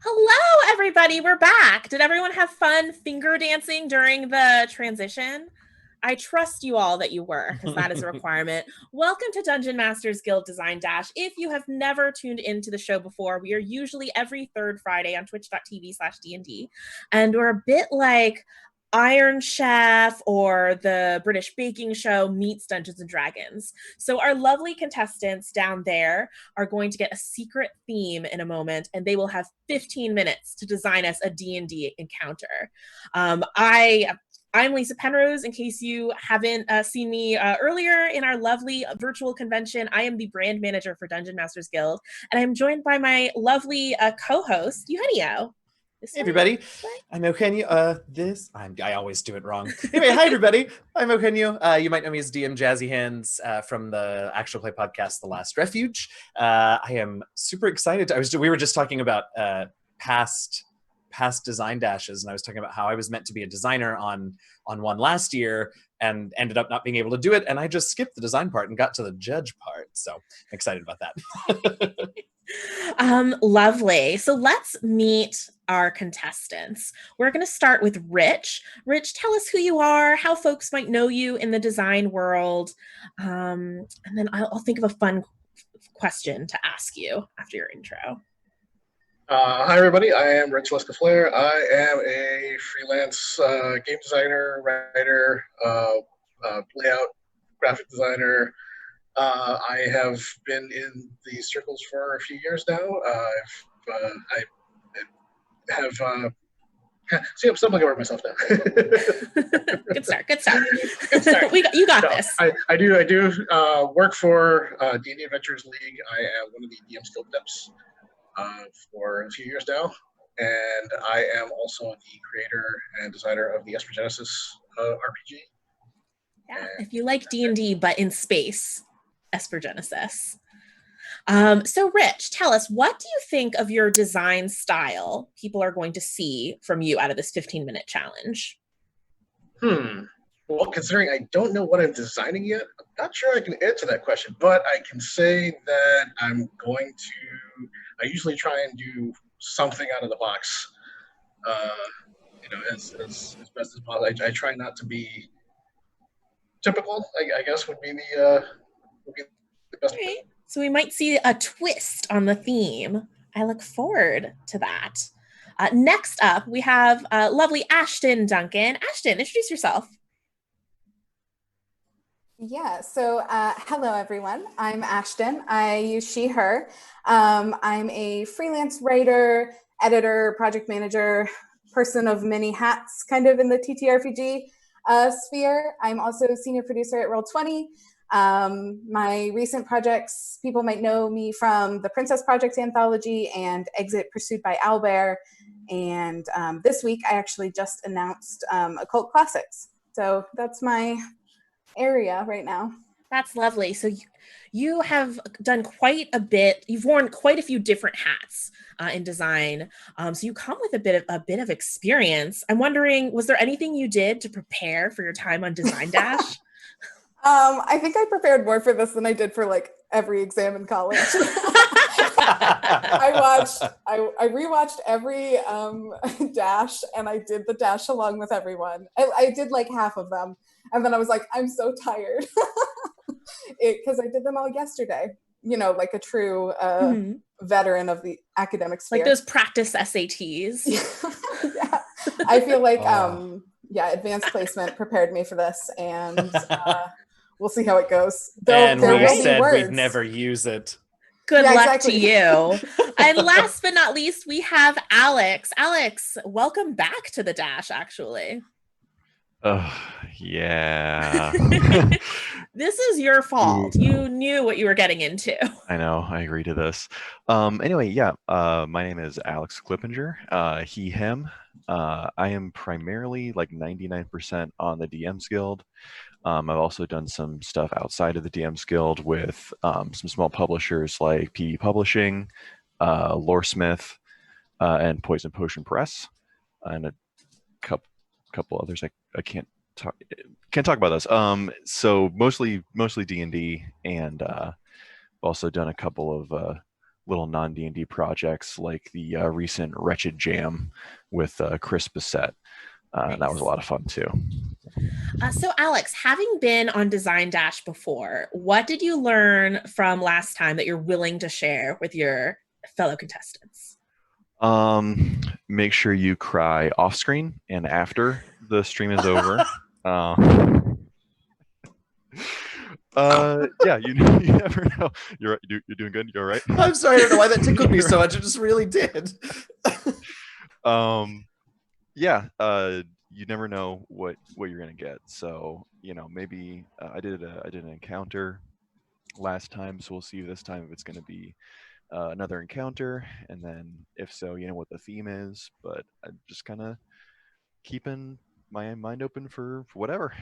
Hello, everybody. We're back. Did everyone have fun finger dancing during the transition? I trust you all that you were, because that is a requirement. Welcome to Dungeon Masters Guild Design Dash. If you have never tuned into the show before, we are usually every third Friday on twitch.tv/D&D. And we're a bit like Iron Chef or the British Baking Show meets Dungeons and Dragons. So our lovely contestants down there are going to get a secret theme in a moment, and they will have 15 minutes to design us a D&D encounter. I'm Lysa Penrose. In case you haven't seen me earlier in our lovely virtual convention, I am the brand manager for Dungeon Masters Guild, and I'm joined by my lovely co-host, Eugenio. Hey everybody, I'm Eugenio. I always do it wrong. Anyway, hi everybody, I'm Eugenio. You might know me as DM Jazzy Hands from the actual play podcast, The Last Refuge. I am super excited. We were just talking about past design dashes, and I was talking about how I was meant to be a designer on one last year and ended up not being able to do it, and I just skipped the design part and got to the judge part. So I'm excited about that. Lovely. So let's meet our contestants. We're going to start with Rich. Rich, tell us who you are, how folks might know you in the design world, and then I'll think of a fun question to ask you after your intro. Hi everybody, I am Rich Lescouflair. I am a freelance game designer, writer, layout, graphic designer. I have been in these circles for a few years now. I have see, I'm stumbling over myself now. Good start. Good start. You got this. I do work for D&D Adventures League. I am one of the DM skill depths for a few years now, and I am also the creator and designer of the Esper Genesis RPG. Yeah, if you like D&D but in space, Esper Genesis. So Rich, tell us, what do you think of your design style people are going to see from you out of this 15-minute challenge? Well, considering I don't know what I'm designing yet, I'm not sure I can answer that question, but I can say that I usually try and do something out of the box, as best as possible. I try not to be typical, I guess would be the best. Okay. So we might see a twist on the theme. I look forward to that. Next up, we have lovely Ashton Duncan. Ashton, introduce yourself. Yeah, so hello everyone. I'm Ashton. I use she, her. I'm a freelance writer, editor, project manager, person of many hats, kind of in the TTRPG sphere. I'm also a senior producer at Roll20. My recent projects, people might know me from the Princess Project Anthology and Exit Pursued by Owlbear. And this week I actually just announced Occult Classics. So that's my area right now. That's lovely. So you have done quite a bit. You've worn quite a few different hats in design. So you come with a bit of experience. I'm wondering, was there anything you did to prepare for your time on Design Dash? I think I prepared more for this than I did for like every exam in college. I rewatched every dash, and I did the dash along with everyone. I did like half of them, and then I was like, I'm so tired because I did them all yesterday. Like a true veteran of the academic sphere. Like those practice SATs. Yeah, I feel like advanced placement prepared me for this, and we'll see how it goes. And we said we'd never use it. Good luck to you. And last but not least, we have Alex. Alex, welcome back to the Dash, actually. Oh, yeah. This is your fault. You knew what you were getting into. I know. I agree to this. Anyway, yeah. My name is Alex Clippinger. He, him. I am primarily like 99% on the DMs Guild. I've also done some stuff outside of the DMs Guild with some small publishers like PE Publishing, Loresmith, and Poison Potion Press, and a couple others. I can't talk about those. So mostly D&D, and also done a couple of little non-D&D projects like the recent Wretched Jam with Chris Bissett. Nice. That was a lot of fun too. So Alex, having been on Design Dash before, what did you learn from last time that you're willing to share with your fellow contestants? Make sure you cry off screen and after the stream is over. Yeah, you never know. You're doing good. You're all right. I'm sorry. I don't know why that tickled me so much. It just really did. Yeah. You never know what you're gonna get. So maybe I did an encounter last time, so we'll see this time if it's gonna be another encounter, and then if so, what the theme is. But I'm just kind of keeping my mind open for whatever.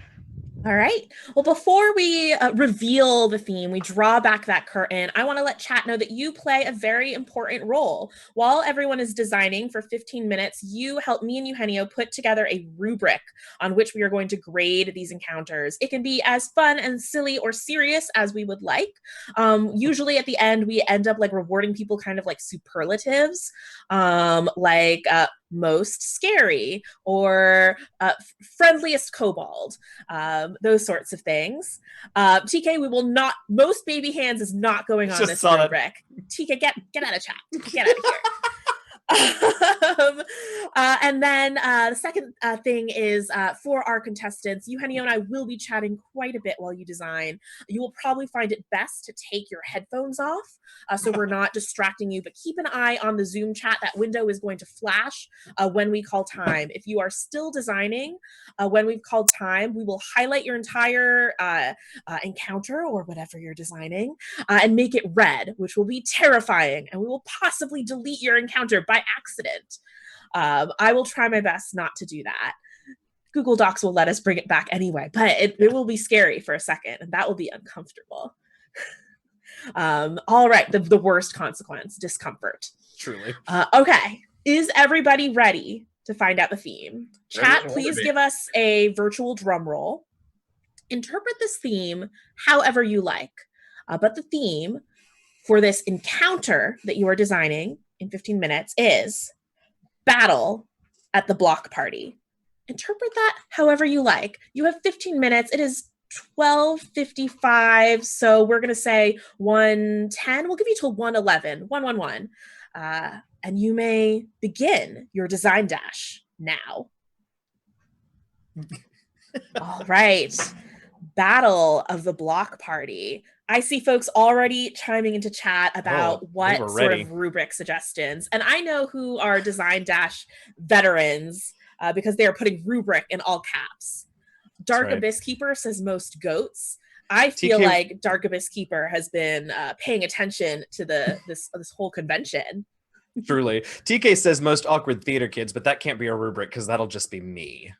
All right. Well, before we reveal the theme, we draw back that curtain, I want to let chat know that you play a very important role. While everyone is designing for 15 minutes, you help me and Eugenio put together a rubric on which we are going to grade these encounters. It can be as fun and silly or serious as we would like. Usually at the end, we end up rewarding people kind of like superlatives, like most scary or friendliest kobold, those sorts of things. TK, we will not, most baby hands is not going on this rubric. TK, get out of chat. Get out of here. And then the second thing is for our contestants, Eugenio and I will be chatting quite a bit while you design. You will probably find it best to take your headphones off so we're not distracting you, but keep an eye on the Zoom chat. That window is going to flash when we call time. If you are still designing when we've called time, we will highlight your entire encounter or whatever you're designing and make it red, which will be terrifying, and we will possibly delete your encounter by accident. I will try my best not to do that. Google Docs will let us bring it back anyway, but it will be scary for a second, and that will be uncomfortable. All right, the worst consequence, discomfort. Truly. Okay, is everybody ready to find out the theme? Chat, please give us a virtual drum roll. Interpret this theme however you like, but the theme for this encounter that you are designing in 15 minutes is battle at the block party. Interpret that however you like. You have 15 minutes. It is 12:55, so we're going to say 1:10. We'll give you till 1:11, 1:11. And you may begin your design dash now. All right. Battle of the block party. I see folks already chiming into chat about what sort of rubric suggestions. And I know who are Design Dash veterans because they are putting rubric in all caps. Dark Abyss Keeper says most goats. I feel like Dark Abyss Keeper has been paying attention to this whole convention. Truly. TK says most awkward theater kids, but that can't be a rubric because that'll just be me.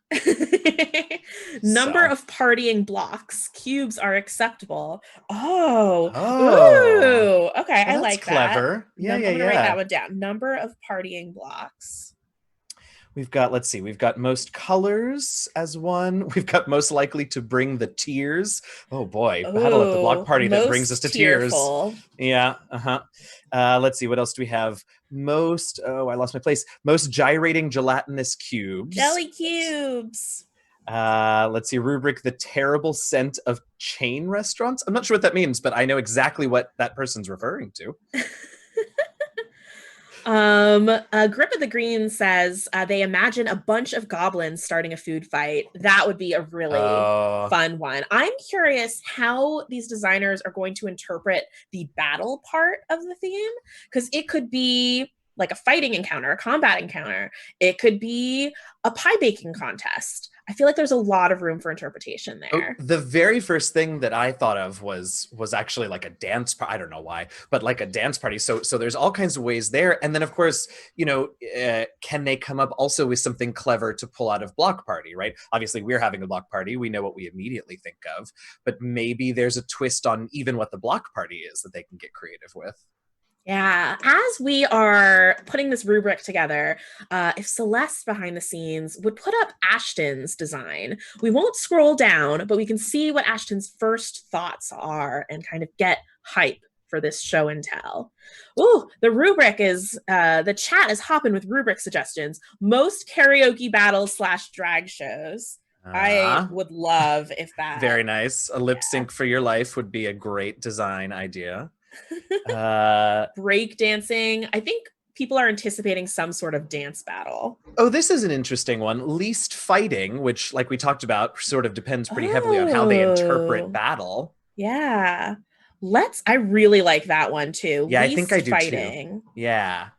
Number of partying blocks. Cubes are acceptable. Oh. Ooh. Okay, I like clever. That. I'm gonna write that one down. Number of partying blocks. We've got, let's see, we've got most colors as one. We've got most likely to bring the tears. Oh boy, battle at the block party that brings us to tearful. Tears. Yeah, let's see, what else do we have? Most, I lost my place. Most gyrating gelatinous cubes. Jelly cubes. Let's see, rubric, the terrible scent of chain restaurants. I'm not sure what that means, but I know exactly what that person's referring to. Grip of the Green says they imagine a bunch of goblins starting a food fight. That would be a really fun one. I'm curious how these designers are going to interpret the battle part of the theme, because it could be like a fighting encounter, a combat encounter. It could be a pie baking contest. I feel like there's a lot of room for interpretation there. The very first thing that I thought of was actually like a dance party. I don't know why, but like a dance party. So there's all kinds of ways there. And then of course, can they come up also with something clever to pull out of block party, right? Obviously we're having a block party. We know what we immediately think of, but maybe there's a twist on even what the block party is that they can get creative with. Yeah, as we are putting this rubric together, if Celeste behind the scenes would put up Ashton's design, we won't scroll down, but we can see what Ashton's first thoughts are and kind of get hype for this show and tell. Ooh, the rubric is, the chat is hopping with rubric suggestions. Most karaoke battles / drag shows. I would love if that. Very nice. A lip sync for your life would be a great design idea. Break dancing. I think people are anticipating some sort of dance battle. Oh, this is an interesting one. Least fighting, which, like we talked about, sort of depends pretty heavily on how they interpret battle. Yeah. I really like that one too. Yeah, Least I think I do fighting. too. Yeah.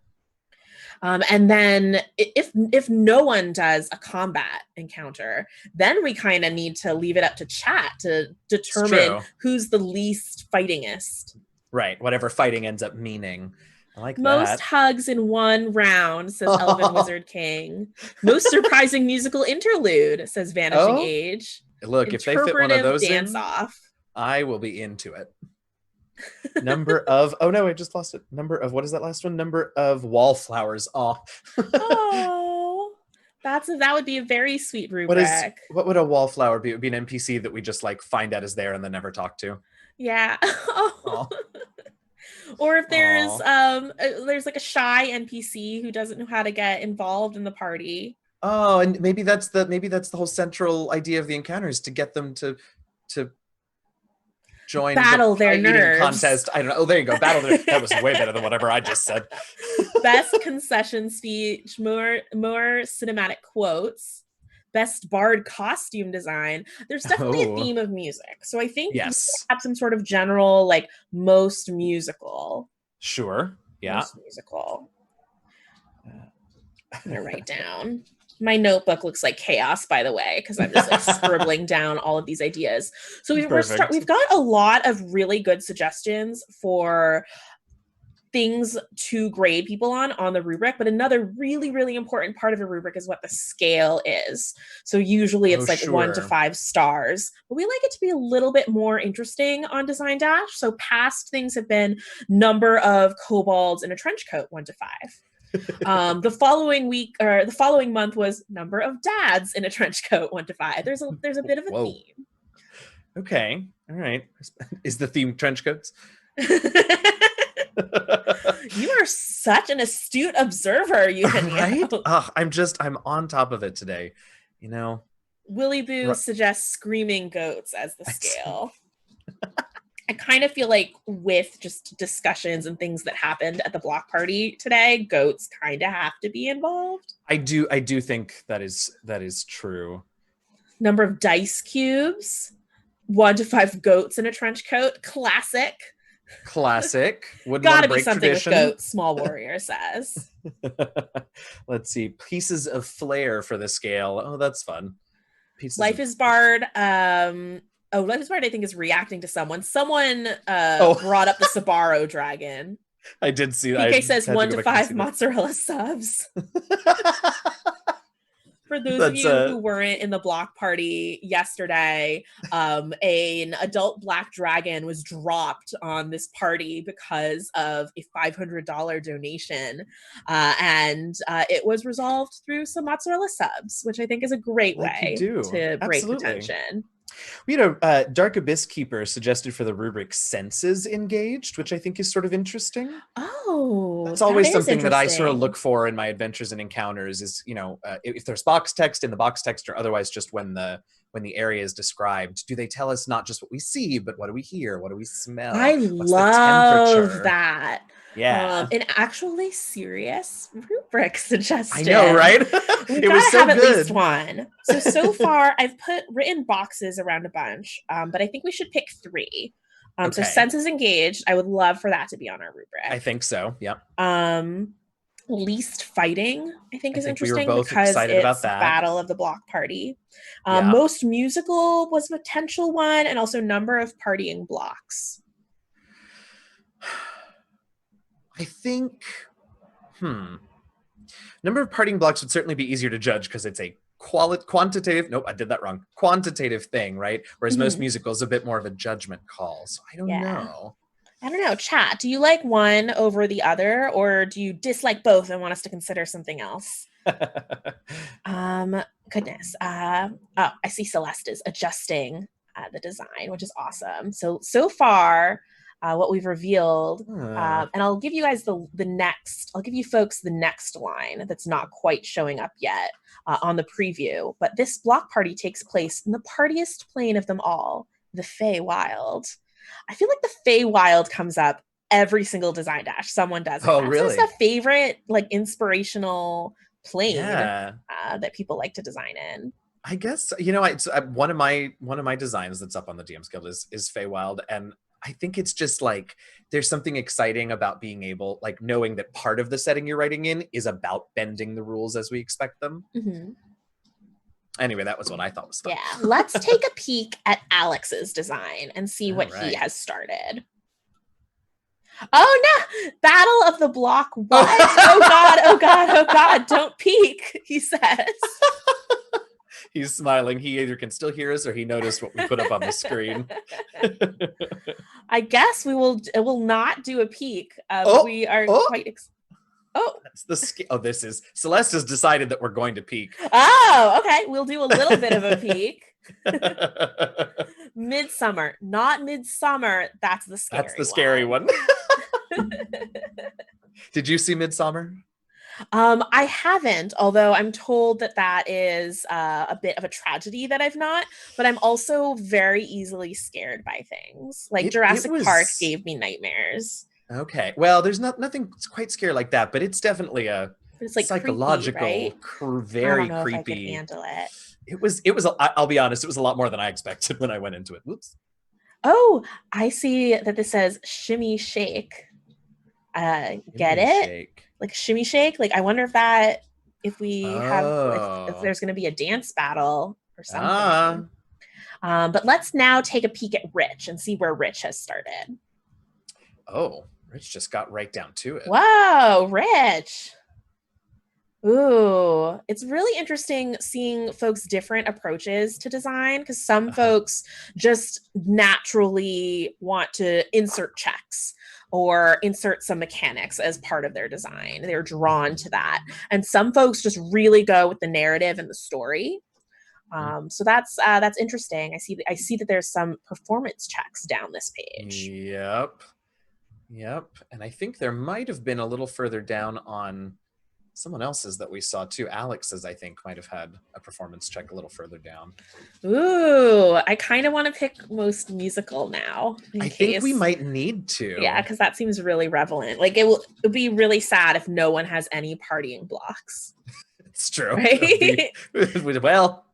And then if no one does a combat encounter, then we kind of need to leave it up to chat to determine who's the least fightingest. Right. Whatever fighting ends up meaning. I like Most that. hugs in one round, says Elven Wizard King. Most surprising musical interlude, says Vanishing Age. Look, if they fit one of those dance in, off. I will be into it. Number of, oh no, I just lost it. Number of, what is that last one? Number of wallflowers. Oh, that would be a very sweet rubric. What would a wallflower be? It would be an NPC that we just like find out is there and then never talk to. Yeah. Or if there's like a shy NPC who doesn't know how to get involved in the party. Oh, and maybe that's the whole central idea of the encounter is to get them to join battle their nerves contest. I don't know. Oh, there you go. Battle their. That was way better than whatever I just said. Best concession speech, more cinematic quotes. Best bard costume design. There's definitely a theme of music. So I think we have some sort of general, like, most musical. Sure. Yeah. Most musical. I'm going to write down. My notebook looks like chaos, by the way, because I'm just like scribbling down all of these ideas. So we've got a lot of really good suggestions for things to grade people on the rubric, but another really, really important part of a rubric is what the scale is. So usually it's 1 to 5 stars, but we like it to be a little bit more interesting on Design Dash. So past things have been number of kobolds in a trench coat, 1 to 5. The following month was number of dads in a trench coat, 1 to 5. There's a bit of a theme. Okay. All right. Is the theme trench coats? You are such an astute observer, right? I'm on top of it today. You know, Willy Boo suggests screaming goats as the scale. I kind of feel like with just discussions and things that happened at the block party today, goats kind of have to be involved. I do think that is true. Number of dice cubes, 1 to 5 goats in a trench coat, classic. Gotta be something tradition. With goats, Small Warrior says. Let's see. Pieces of flair for the scale. Oh, that's fun. Life is Bard. Life is Bard, I think, is reacting to someone. Someone brought up the Sabaro dragon. I did see that. PK says 1 to 5 mozzarella subs. For those of you who weren't in the block party yesterday, an adult black dragon was dropped on this party because of a $500 donation. And it was resolved through some mozzarella subs, which I think is a great way to break the tension. Dark Abyss Keeper suggested for the rubric senses engaged, which I think is sort of interesting. Oh, that's always something that I sort of look for in my adventures and encounters is, if there's box text in the box text or otherwise just when the area is described, do they tell us not just what we see, but what do we hear? What do we smell? I love that. Yeah. An actually serious rubric suggested. I know, right? It was so good. At least one. So far, I've written boxes around a bunch, but I think we should pick 3. So senses engaged, I would love for that to be on our rubric. I think so. Yep. Least fighting, I think is interesting we were both because excited it's about that. Battle of the Block Party. Most musical was a potential one, and also number of partying blocks. I think, number of partying blocks would certainly be easier to judge because it's a quantitative thing, right? Whereas most musicals a bit more of a judgment call. So I don't know. Chat, do you like one over the other, or do you dislike both and want us to consider something else? Goodness. I see Celeste is adjusting the design, which is awesome. So far, what we've revealed. And I'll give you guys I'll give you folks the next line that's not quite showing up yet on the preview. But this block party takes place in the partiest plane of them all, the Feywild. I feel like the Feywild comes up every single design dash. Someone does it. Oh, That's really? just a favorite, like, inspirational plane Yeah. that people like to design in. I guess, you know, one of my designs that's up on the DM's Guild is Feywild, and I think it's just like there's something exciting about being able, like, knowing that part of the setting you're writing in is about bending the rules as we expect them. Mm-hmm. Anyway, that was what I thought was fun. Yeah, let's take a peek at Alex's design and see what he right. has started. Oh no! Battle of the Block. What? Oh god! Oh god! Oh god! Don't peek, he says. He's smiling. He either can still hear us or he noticed what we put up on the screen. I guess it will not do a peek. We are quite. That's this is Celeste has decided that we're going to peek. Oh, okay. We'll do a little bit of a peek. Midsummer, not Midsummer. That's the scary. That's the scary one. Did you see Midsummer? I haven't, although I'm told that is a bit of a tragedy that I've not, but I'm also very easily scared by things. Like Jurassic Park gave me nightmares. Okay. Well, there's nothing quite scary like that, but it's definitely it's like psychological, creepy, right? very I don't know creepy. If I could handle it. It was, I'll be honest, it was a lot more than I expected when I went into it. Whoops. Oh, I see that this says shimmy shake. Get it? Shake. Like shimmy shake. Like I wonder if there's going to be a dance battle or something. But let's now take a peek at Rich and see where Rich has started. Oh, Rich just got right down to it. Whoa, Rich. Ooh, it's really interesting seeing folks' different approaches to design, because some folks just naturally want to insert checks or insert some mechanics as part of their design. They're drawn to that. And some folks just really go with the narrative and the story. So that's interesting. I see that there's some performance checks down this page. Yep. And I think there might have been a little further down on someone else's that we saw too. Alex's, I think, might have had a performance check a little further down. Ooh, I kind of want to pick most musical now. I think we might need to. Yeah, because that seems really relevant. Like it'll be really sad if no one has any partying blocks. It's true. Right? Well,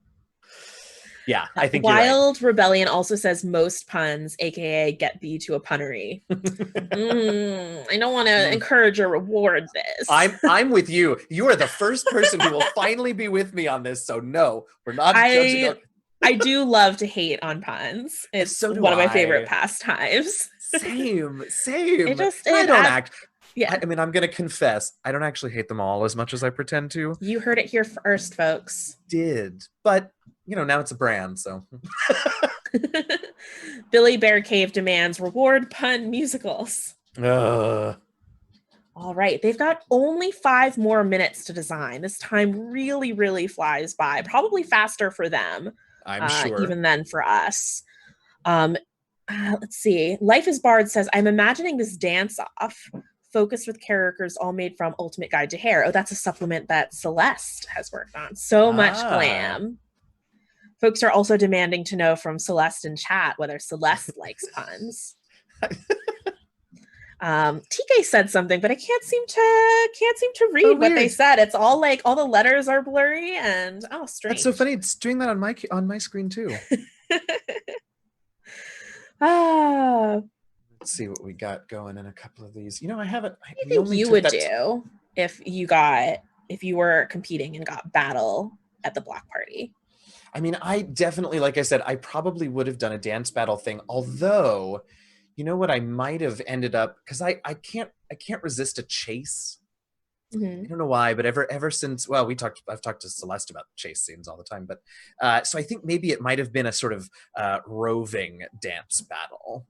yeah, I think Wild Rebellion also says most puns, aka get thee to a punnery. I don't want to encourage or reward this. I'm with you. You are the first person who will finally be with me on this. So no, we're not judging. I do love to hate on puns. It's one of my favorite pastimes. Same. I don't act. Yeah, I mean, I'm gonna confess, I don't actually hate them all as much as I pretend to. You heard it here first, folks. But now it's a brand, so. Billy Bear Cave demands reward pun musicals. All right, they've got only 5 more minutes to design. This time really, really flies by. Probably faster for them, I'm sure, even than for us. Let's see. Life is Bard says, I'm imagining this dance-off focused with characters all made from Ultimate Guide to Hair. Oh, that's a supplement that Celeste has worked on. So much glam. Folks are also demanding to know from Celeste in chat whether Celeste likes puns. TK said something, but I can't seem to read what they said. It's all like all the letters are blurry and strange. That's so funny. It's doing that on my screen too. Let's see what we got going in a couple of these. I haven't. What do you think you would do if you were competing and got battle at the block party? I mean, I definitely, like I said, I probably would have done a dance battle thing. Although, you know what, I might have ended up, because I can't resist a chase. Mm-hmm. I don't know why, but ever since, well, I've talked to Celeste about chase scenes all the time, but so I think maybe it might have been a sort of roving dance battle.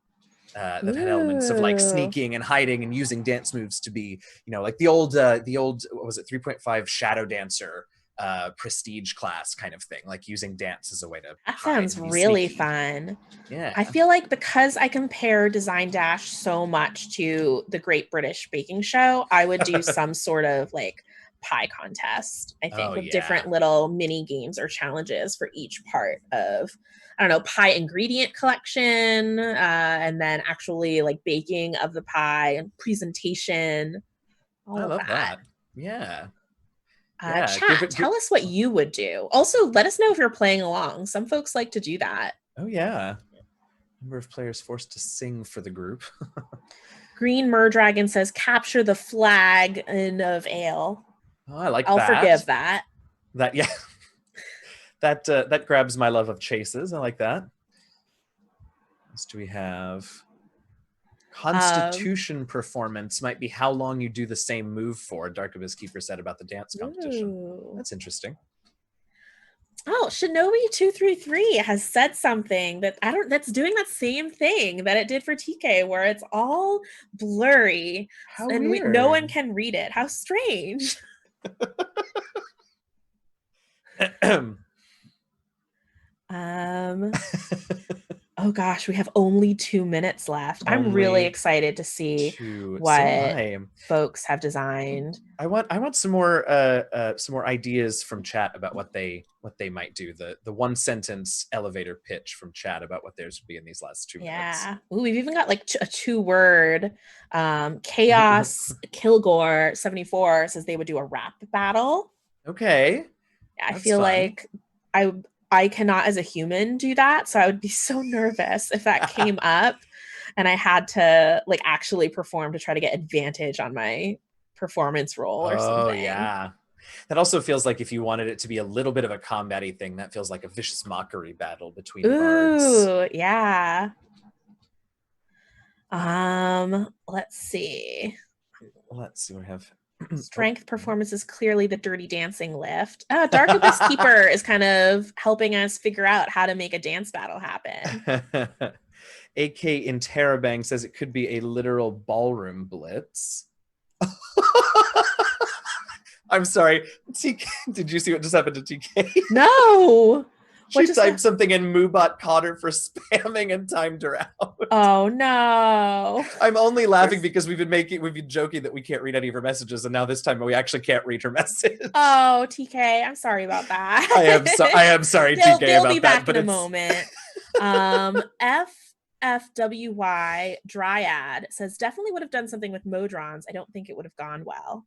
That had elements of like sneaking and hiding and using dance moves to be, like the old what was it, 3.5 Shadow Dancer prestige class kind of thing, like using dance as a way to That hide sounds and be really sneaky. fun. Yeah. I feel like because I compare Design Dash so much to the Great British Baking Show, I would do some sort of like pie contest, I think, Oh, with yeah. different little mini games or challenges for each part of, I don't know, pie ingredient collection, and then actually like baking of the pie and presentation, all I of love that. Yeah. Yeah. Chat, tell us what you would do. Also, let us know if you're playing along. Some folks like to do that. Oh, yeah. Number of players forced to sing for the group. Green Merdragon says, capture the flag in of ale. Oh, I like I'll that. forgive that. That, yeah. that grabs my love of chases. I like that. What else do we have? Constitution performance might be how long you do the same move for. Dark Abyss Keeper said about the dance competition. Ooh. That's interesting. Oh, Shinobi233 has said something that that's doing that same thing that it did for TK, where it's all blurry How and weird. no one can read it. How strange. Oh gosh, we have only 2 minutes left. I'm really excited to see what folks have designed. I want some more ideas from chat about what they might do. The one sentence elevator pitch from chat about what theirs would be in these last 2 minutes. Yeah. Ooh, we've even got like a 2-word. Chaos Kilgore 74 says they would do a rap battle. Okay. I feel like I cannot as a human do that, so I would be so nervous if that came up and I had to like actually perform to try to get advantage on my performance roll or something. Oh yeah. That also feels like if you wanted it to be a little bit of a combat-y thing, that feels like a vicious mockery battle between bards. Ooh, yeah. Let's see. We have Strength performance is clearly the Dirty Dancing lift. Dark Abyss Keeper is kind of helping us figure out how to make a dance battle happen. AK in Terabang says it could be a literal ballroom blitz. I'm sorry. TK, did you see what just happened to TK? No. She typed something in Moobot caught her for spamming and timed her out. Oh no. I'm only laughing because we've been joking that we can't read any of her messages, and now this time we actually can't read her message. Oh, TK, I'm sorry about that. I am sorry, TK, they'll about be back that. In a moment. FFWY Dryad says definitely would have done something with Modrons. I don't think it would have gone well.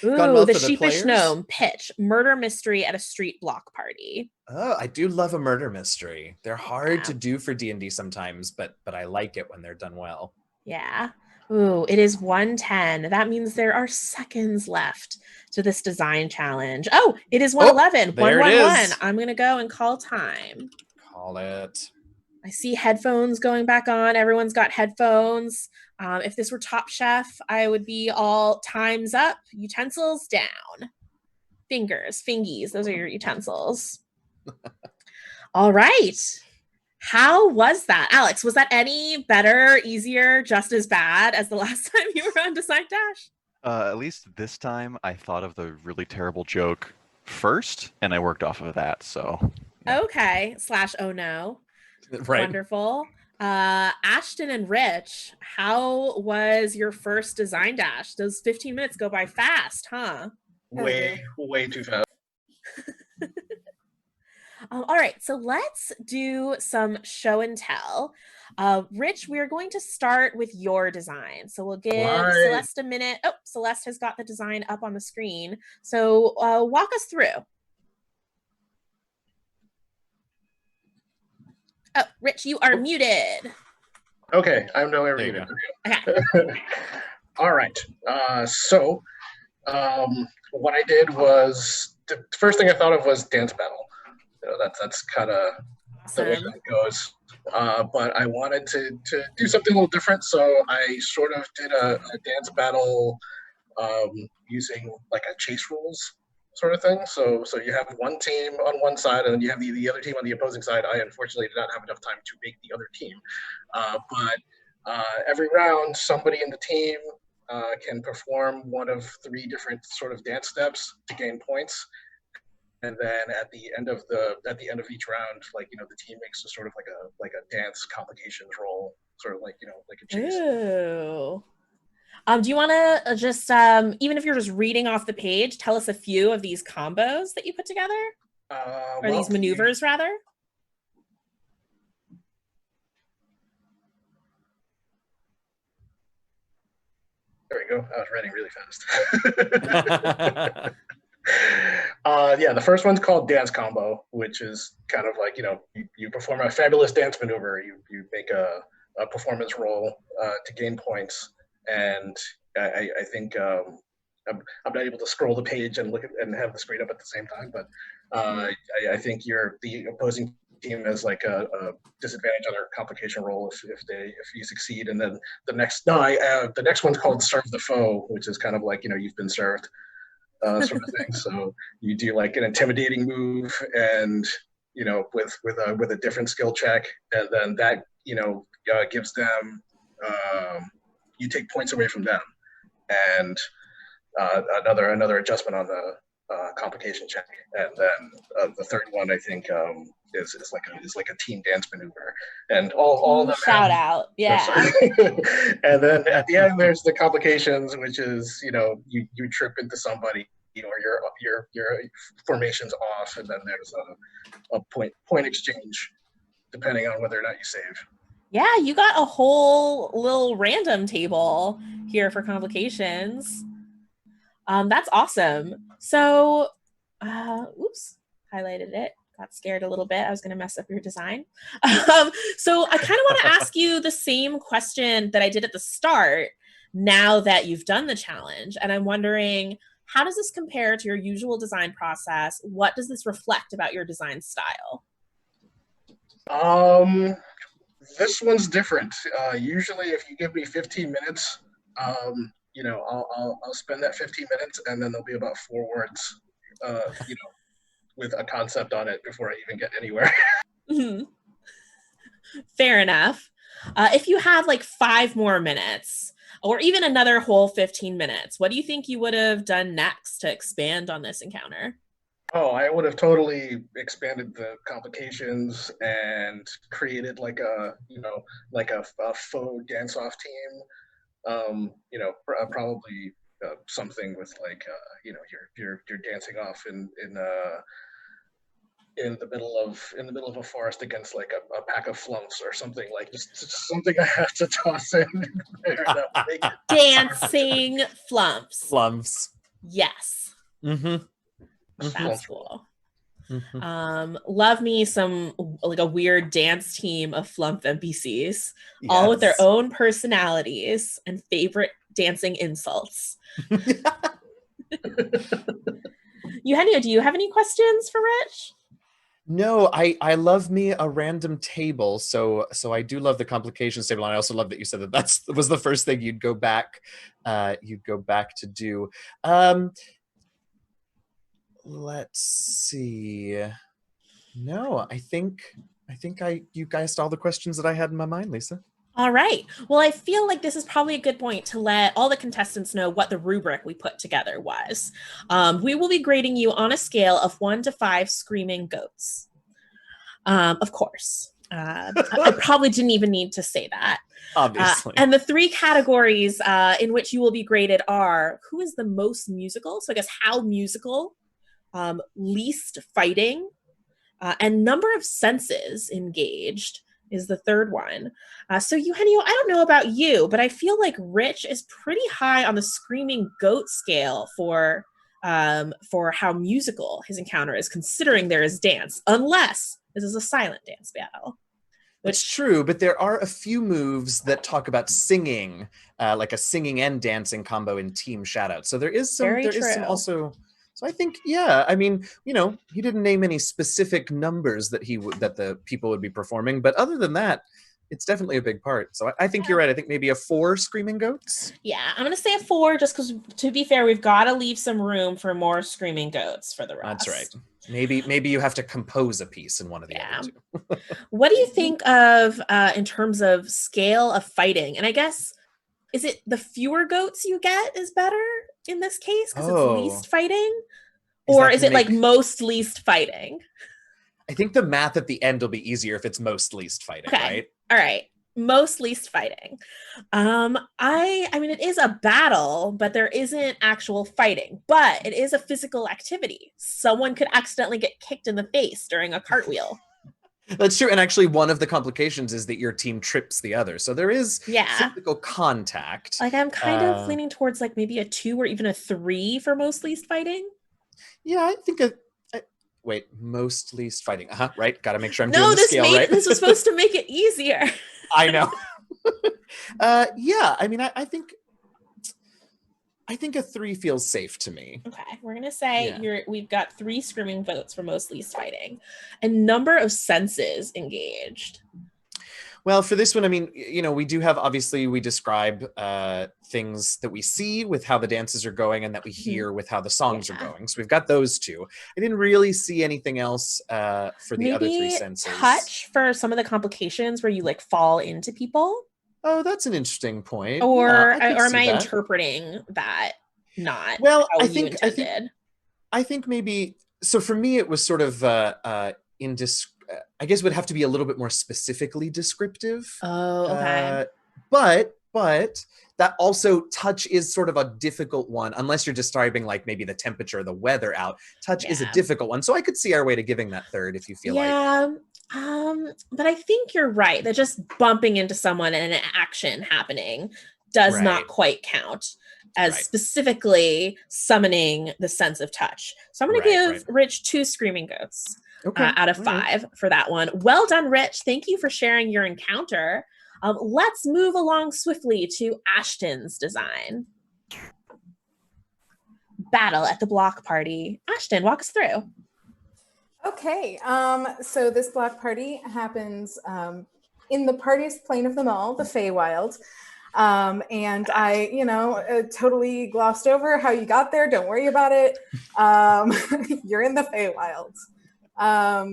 Ooh, the Sheepish Gnome pitch. Murder mystery at a street block party. Oh, I do love a murder mystery. They're hard to do for D&D sometimes, but I like it when they're done well. Yeah. Ooh, it is 1:10. That means there are seconds left to this design challenge. Oh, it is 1:11. 1:11. I'm going to go and call time. Call it. I see headphones going back on. Everyone's got headphones. If this were Top Chef, I would be all times up, utensils down. Fingers, fingies, those are your utensils. All right. How was that? Alex, was that any better, easier, just as bad as the last time you were on Design Dash? At least this time I thought of the really terrible joke first, and I worked off of that, so. Okay. / oh no. Right. Wonderful. Ashton and Rich, how was your first Design Dash? Those 15 minutes go by fast, huh? Way too fast. All right, so let's do some show and tell. Rich, we're going to start with your design. So we'll give Celeste a minute. Oh, Celeste has got the design up on the screen. So walk us through. Oh, Rich, you are muted. Okay, I'm no longer muted. Okay. All right. So what I did was the first thing I thought of was dance battle. You know, that's kind of the way that goes. But I wanted to do something a little different, so I sort of did a dance battle using like a chase rules sort of thing. So you have one team on one side, and then you have the other team on the opposing side. I unfortunately did not have enough time to make the other team, but every round, somebody in the team can perform one of 3 different sort of dance steps to gain points. And then at the end of each round, like, the team makes a sort of like a dance complications roll, sort of like, like a chase. Ooh. Do you want to just, even if you're just reading off the page, tell us a few of these combos that you put together? Or these maneuvers, rather? There we go. I was writing really fast. Yeah, the first one's called Dance Combo, which is kind of like, you perform a fabulous dance maneuver. You make a performance roll to gain points. And I think I'm not able to scroll the page and look at and have the screen up at the same time, but I think the opposing team has like a disadvantage on their complication roll if you succeed. And then the next one's called Serve the Foe, which is kind of like, you've been served. Sort of thing. So you do like an intimidating move, and with a different skill check, and then that gives them you take points away from them, and another adjustment on the complication check, and then the third one I think is like a team dance maneuver, and all of them shout out, yeah. And then at the end there's the complications, which is you trip into somebody, or your formation's off, and then there's a point exchange depending on whether or not you save. Yeah, you got a whole little random table here for complications. That's awesome. So, oops, highlighted it. Got scared a little bit. I was going to mess up your design. So I kind of want to ask you the same question that I did at the start now that you've done the challenge. And I'm wondering, how does this compare to your usual design process? What does this reflect about your design style? This one's different. Usually if you give me 15 minutes, I'll spend that 15 minutes, and then there'll be about 4 words, with a concept on it before I even get anywhere. Mm-hmm. Fair enough. If you had like 5 more minutes, or even another whole 15 minutes, what do you think you would have done next to expand on this encounter? Oh, I would have totally expanded the complications and created like a faux dance-off team. Probably something with like you're dancing off in the middle of a forest against like a pack of flumps or something, like just something I have to toss in there that will make it dancing flumps. Flumps. Yes. Mm-hmm. That's cool. Mm-hmm. Love me some like a weird dance team of flump NPCs, Yes. all with their own personalities and favorite dancing insults. Eugenio, do you have any questions for Rich? No, I love me a random table, so I do love the complications table, and I also love that you said that was the first thing you'd go back to do. Let's see. No, I think you guys all the questions that I had in my mind, Lisa. All right. Well, I feel like this is probably a good point to let all the contestants know what the rubric we put together was. We will be grading you on a scale of 1 to 5 screaming goats. Of course. I probably didn't even need to say that. Obviously. And the 3 categories in which you will be graded are who is the most musical? So I guess how musical, least fighting, and number of senses engaged is the third one. So Eugenio, I don't know about you, but I feel like Rich is pretty high on the screaming goat scale for how musical his encounter is, considering there is dance, unless this is a silent dance battle. It's true, but there are a few moves that talk about singing, like a singing and dancing combo in Team Shoutout. So there is some also. So I think, yeah, I mean, he didn't name any specific numbers that that the people would be performing, but other than that, it's definitely a big part. So I think you're right. I think maybe a 4 screaming goats. Yeah, I'm going to say a 4 just because, to be fair, we've got to leave some room for more screaming goats for the rest. That's right. Maybe you have to compose a piece in one of the other 2. What do you think of in terms of scale of fighting? And I guess is it the fewer goats you get is better in this case because it's least fighting? Or is it like most least fighting? I think the math at the end will be easier if it's most least fighting, right? All right. Most least fighting. I mean, it is a battle, but there isn't actual fighting, but it is a physical activity. Someone could accidentally get kicked in the face during a cartwheel. That's true. And actually, one of the complications is that your team trips the other. So there is physical contact. Like, I'm kind of leaning towards like maybe a 2 or even a 3 for most least fighting. Yeah, I think wait, most least fighting. Right. Got to make sure I'm doing the scale right. This was supposed to make it easier. I know. Yeah, I mean, I think a 3 feels safe to me. Okay, we're gonna say we've got 3 screaming votes for most least fighting, and number of senses engaged. Well, for this one, I mean, we do have, obviously, we describe things that we see with how the dances are going and that we hear with how the songs are going. So we've got those 2. I didn't really see anything else for the other 3 senses. Touch for some of the complications where you like fall into people. Oh, that's an interesting point. Or am I interpreting that not I think maybe, so for me, it was sort of I guess would have to be a little bit more specifically descriptive. Oh, okay. But that also, touch is sort of a difficult one, unless you're describing like maybe the temperature or the weather out. Touch is a difficult one. So I could see our way to giving that 3rd if you feel like. But I think you're right that just bumping into someone and an action happening does not quite count as specifically summoning the sense of touch. So I'm going to give Rich 2 screaming goats. Out of 5 for that one. Well done, Rich. Thank you for sharing your encounter. Let's move along swiftly to Ashton's design. Battle at the block party. Ashton, walk us through. Okay, so this block party happens in the partiest plane of them all, the Feywild. And I, totally glossed over how you got there. Don't worry about it. You're in the Feywild. I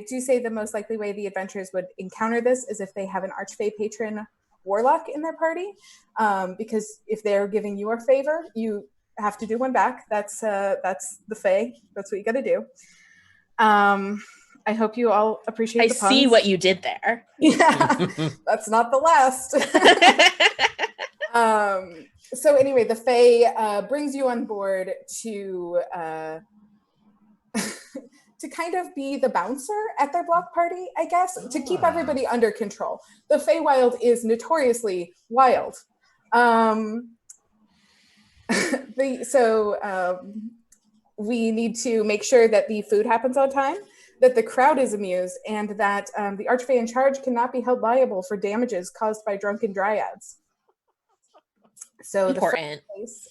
do say the most likely way the adventurers would encounter this is if they have an Archfey patron warlock in their party, because if they're giving you a favor, you have to do one back. That's the Fey. That's what you got to do. I hope you all appreciate the puns. I see what you did there. Yeah, that's not the last. So anyway, the Fey brings you on board to to kind of be the bouncer at their block party, I guess, to keep everybody under control. The Feywild is notoriously wild. We need to make sure that the food happens on time, that the crowd is amused, and that the Archfey in charge cannot be held liable for damages caused by drunken dryads. So important.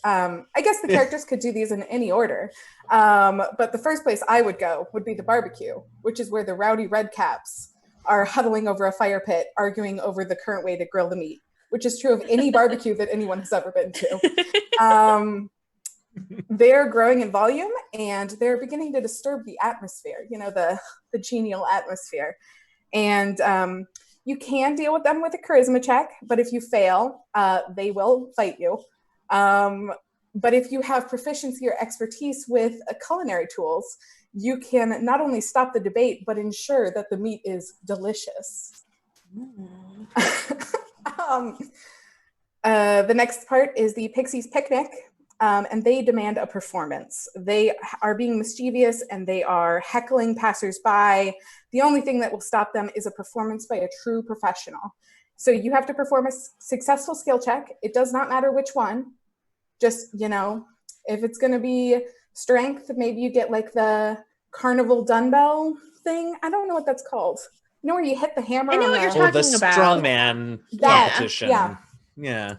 I guess the characters could do these in any order. But the first place I would go would be the barbecue, which is where the rowdy redcaps are huddling over a fire pit, arguing over the current way to grill the meat, which is true of any barbecue that anyone has ever been to. They're growing in volume and they're beginning to disturb the atmosphere, the genial atmosphere. And you can deal with them with a charisma check, but if you fail, they will fight you. But if you have proficiency or expertise with culinary tools, you can not only stop the debate, but ensure that the meat is delicious. The next part is the Pixies Picnic, and they demand a performance. They are being mischievous and they are heckling passersby. The only thing that will stop them is a performance by a true professional. So you have to perform a successful skill check. It does not matter which one. Just, if it's going to be strength, maybe you get like the carnival dumbbell thing. I don't know what that's called. Where you hit the hammer. I know what you're talking about. Strongman competition. Yeah.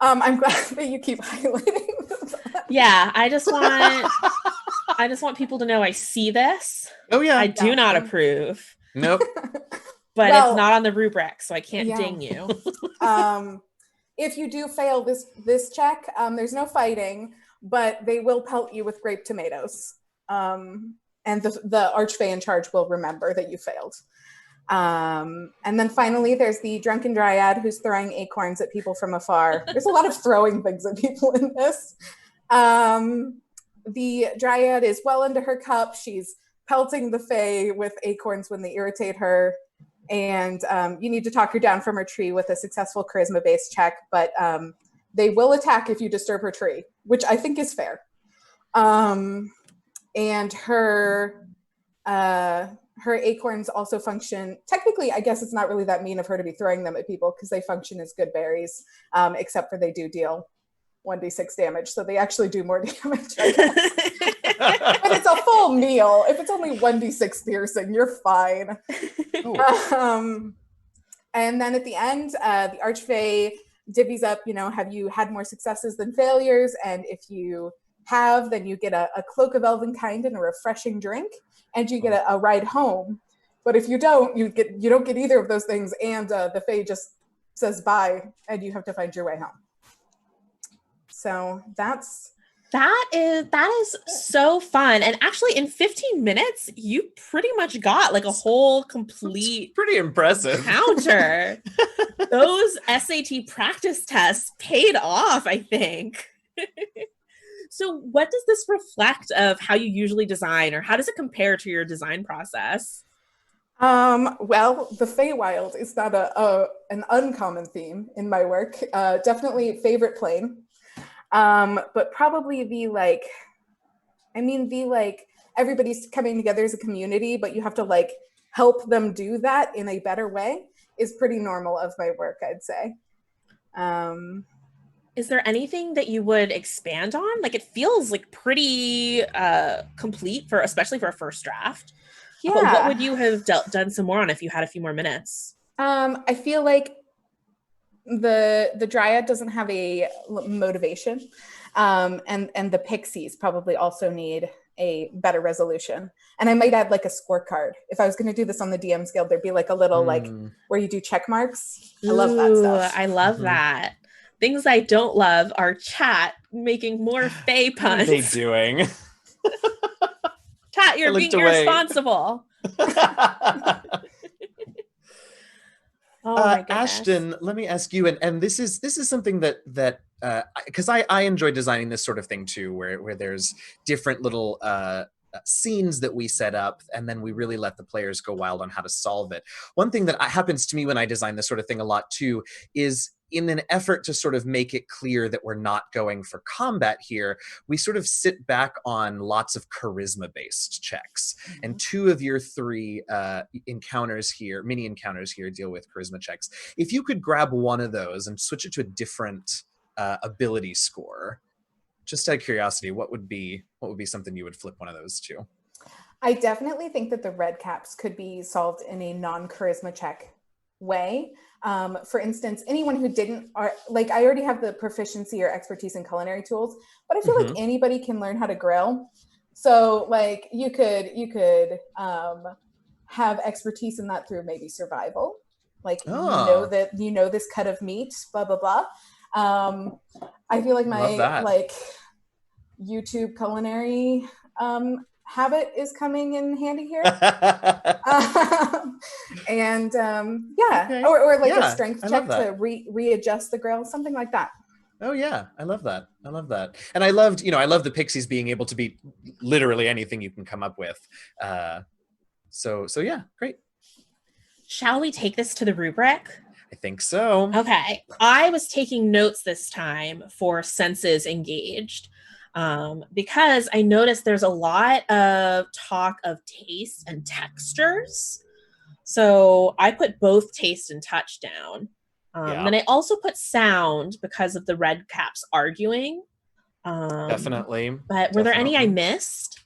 I'm glad that you keep highlighting that. Yeah, I just want people to know I see this. Oh yeah. I do not approve. Nope. But it's not on the rubric, so I can't ding you. If you do fail this check, there's no fighting, but they will pelt you with grape tomatoes. And the Archfey in charge will remember that you failed. And then finally, there's the drunken dryad who's throwing acorns at people from afar. There's a lot of throwing things at people in this. The dryad is well into her cup. She's pelting the fae with acorns when they irritate her. And you need to talk her down from her tree with a successful charisma-based check, but they will attack if you disturb her tree, which I think is fair. And her acorns also function, technically, I guess it's not really that mean of her to be throwing them at people because they function as good berries, except for they do deal 1d6 damage, so they actually do more damage, I guess. But it's a full meal. If it's only 1d6 piercing, you're fine. And then at the end, the Archfey divvies up, have you had more successes than failures? And if you have, then you get a cloak of elvenkind and a refreshing drink, and you get a ride home. But if you don't, you don't get either of those things, and the Fae just says bye, and you have to find your way home. So that is so fun. And actually in 15 minutes, you pretty much got like a whole complete pretty impressive counter. Those SAT practice tests paid off, I think. So what does this reflect of how you usually design, or how does it compare to your design process? Well, the Feywild is not an uncommon theme in my work. Definitely favorite plane. But probably everybody's coming together as a community, but you have to help them do that in a better way is pretty normal of my work, I'd say. Is there anything that you would expand on? It feels pretty complete especially for a first draft. Yeah. But what would you have done some more on if you had a few more minutes? I feel like the Dryad doesn't have a motivation, and the Pixies probably also need a better resolution. And I might add a scorecard. If I was going to do this on the DM's Guild, there'd be a little where you do check marks. I love that stuff. I love that. Things I don't love are chat making more Fae puns. What are they doing? Chat, you're being irresponsible. Ashton, let me ask you, and this is something that because I enjoy designing this sort of thing too, where there's different little scenes that we set up, and then we really let the players go wild on how to solve it. One thing that happens to me when I design this sort of thing a lot too is, in an effort to sort of make it clear that we're not going for combat here, we sort of sit back on lots of charisma-based checks. Mm-hmm. And 2 of your 3 mini encounters here, deal with charisma checks. If you could grab one of those and switch it to a different ability score, just out of curiosity, what would be something you would flip one of those to? I definitely think that the red caps could be solved in a non-charisma check way. For instance, anyone who I already have the proficiency or expertise in culinary tools, but I feel like anybody can learn how to grill. So you could have expertise in that through maybe survival. You know this cut of meat, blah, blah, blah. I feel like my YouTube culinary habit is coming in handy here. And okay. or a strength check to readjust the grill, something like that. Oh yeah, I love that. And I loved the Pixies being able to be literally anything you can come up with. So yeah, great. Shall we take this to the rubric? I think so. Okay. I was taking notes this time for senses engaged. Because I noticed there's a lot of talk of taste and textures. So I put both taste and touch down. And I also put sound because of the red caps arguing. Definitely. But were there any I missed?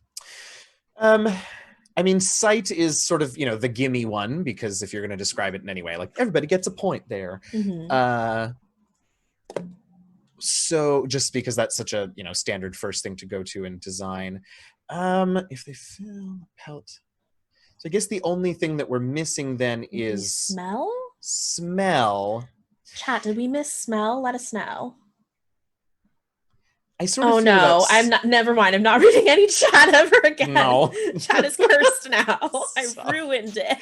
Sight is sort of, the gimme one, because if you're going to describe it in any way, everybody gets a point there. Mm-hmm. So just because that's such a standard first thing to go to in design, if they fill pelt, so I guess the only thing that we're missing then is smell. Chat, did we miss smell? Let us know. I sort of Oh feel no, about I'm not. Never mind. I'm not reading any chat ever again. No. Chat is cursed now. I've Stop. ruined it.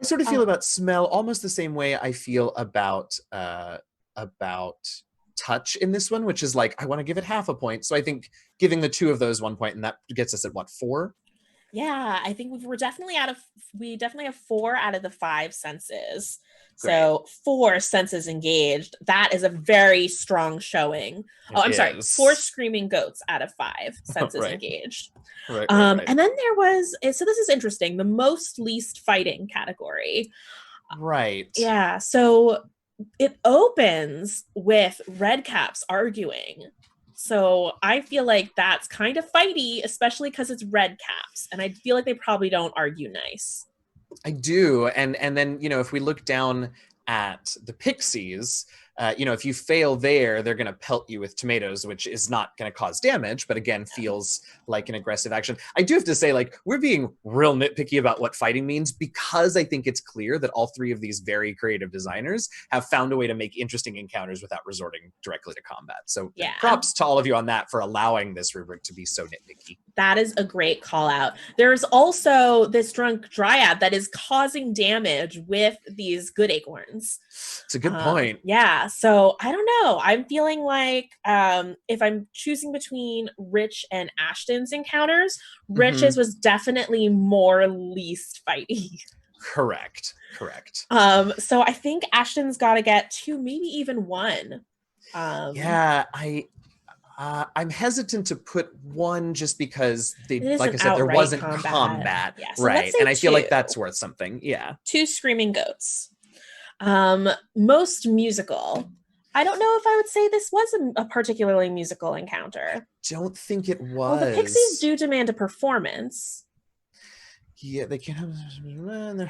I sort of feel about smell almost the same way I feel about touch in this one, which is like I want to give it half a point. So I think giving the two of those 1 point, and that gets us at what, 4? Yeah, I think we definitely have 4 out of the 5 senses. So 4 senses engaged. That is a very strong showing. I'm sorry, 4 screaming goats out of 5 senses engaged. Right. And then there was, so this is interesting, the most least fighting category. Right. Yeah, so it opens with Redcaps arguing. So I feel like that's kind of fighty, especially because it's Redcaps, and I feel like they probably don't argue nice. I do, and then if we look down at the Pixies, if you fail there, they're going to pelt you with tomatoes, which is not going to cause damage, but again, feels like an aggressive action. I do have to say, we're being real nitpicky about what fighting means because I think it's clear that all 3 of these very creative designers have found a way to make interesting encounters without resorting directly to combat. So props to all of you on that for allowing this rubric to be so nitpicky. That is a great call out. There's also this drunk dryad that is causing damage with these good acorns. It's a good point. Yeah. So I don't know. I'm feeling like if I'm choosing between Rich and Ashton's encounters, Rich's was definitely more least fighty. Correct. So I think Ashton's got to get 2, maybe even 1. I'm hesitant to put 1 just because like I said, there wasn't combat. Yeah, so right. And I feel 2. like that's worth something. Yeah. 2 screaming goats. Most musical. I don't know if I would say this was a particularly musical encounter. Don't think it was. Well, the Pixies do demand a performance. Yeah, they can have.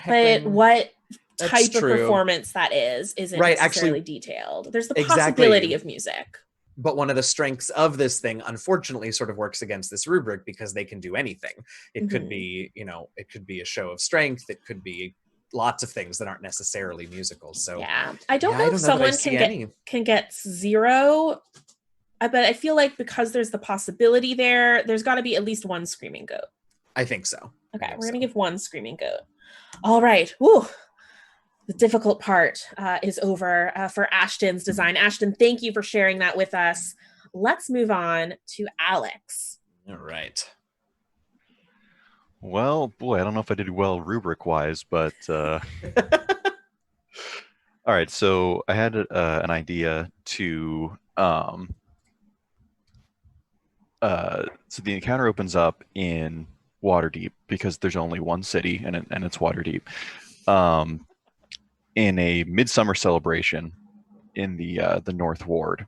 But what type of performance that isn't necessarily detailed. There's the possibility of music. But one of the strengths of this thing, unfortunately, sort of works against this rubric because they can do anything. It could be, it could be a show of strength. It could be lots of things that aren't necessarily musical. So I don't know if someone can get 0, but I feel like because there's the possibility there's got to be at least 1 screaming goat. I think so. Okay, we're gonna give 1 screaming goat. All right. Woo. The difficult part is over for Ashton's design. Ashton, thank you for sharing that with us. Let's move on to Alex. All right. Well, boy, I don't know if I did well rubric-wise, but all right. So I had an idea to so the encounter opens up in Waterdeep because there's only one city and it's Waterdeep. In a midsummer celebration in the North Ward,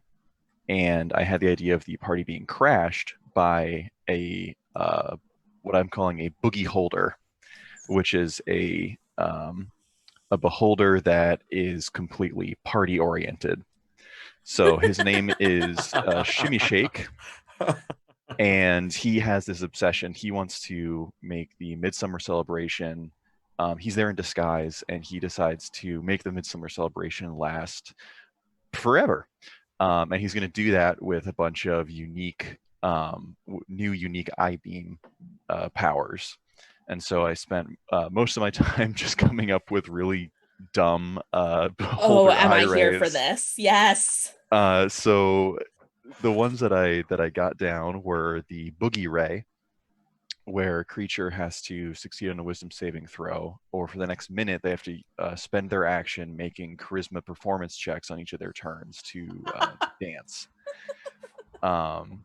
and I had the idea of the party being crashed by a what I'm calling a boogie holder, which is a beholder that is completely party oriented. So his name is Shimmy Shake, and he has this obsession. He wants to make the midsummer celebration. He's there in disguise, and he decides to make the midsummer celebration last forever. And he's going to do that with a bunch of unique, new unique I-beam powers. And so I spent most of my time just coming up with really dumb beholder am I here rays. for this? Yes. So the ones that I got down were the Boogie Ray, where a creature has to succeed on a wisdom saving throw, or for the next minute they have to spend their action making charisma performance checks on each of their turns to dance.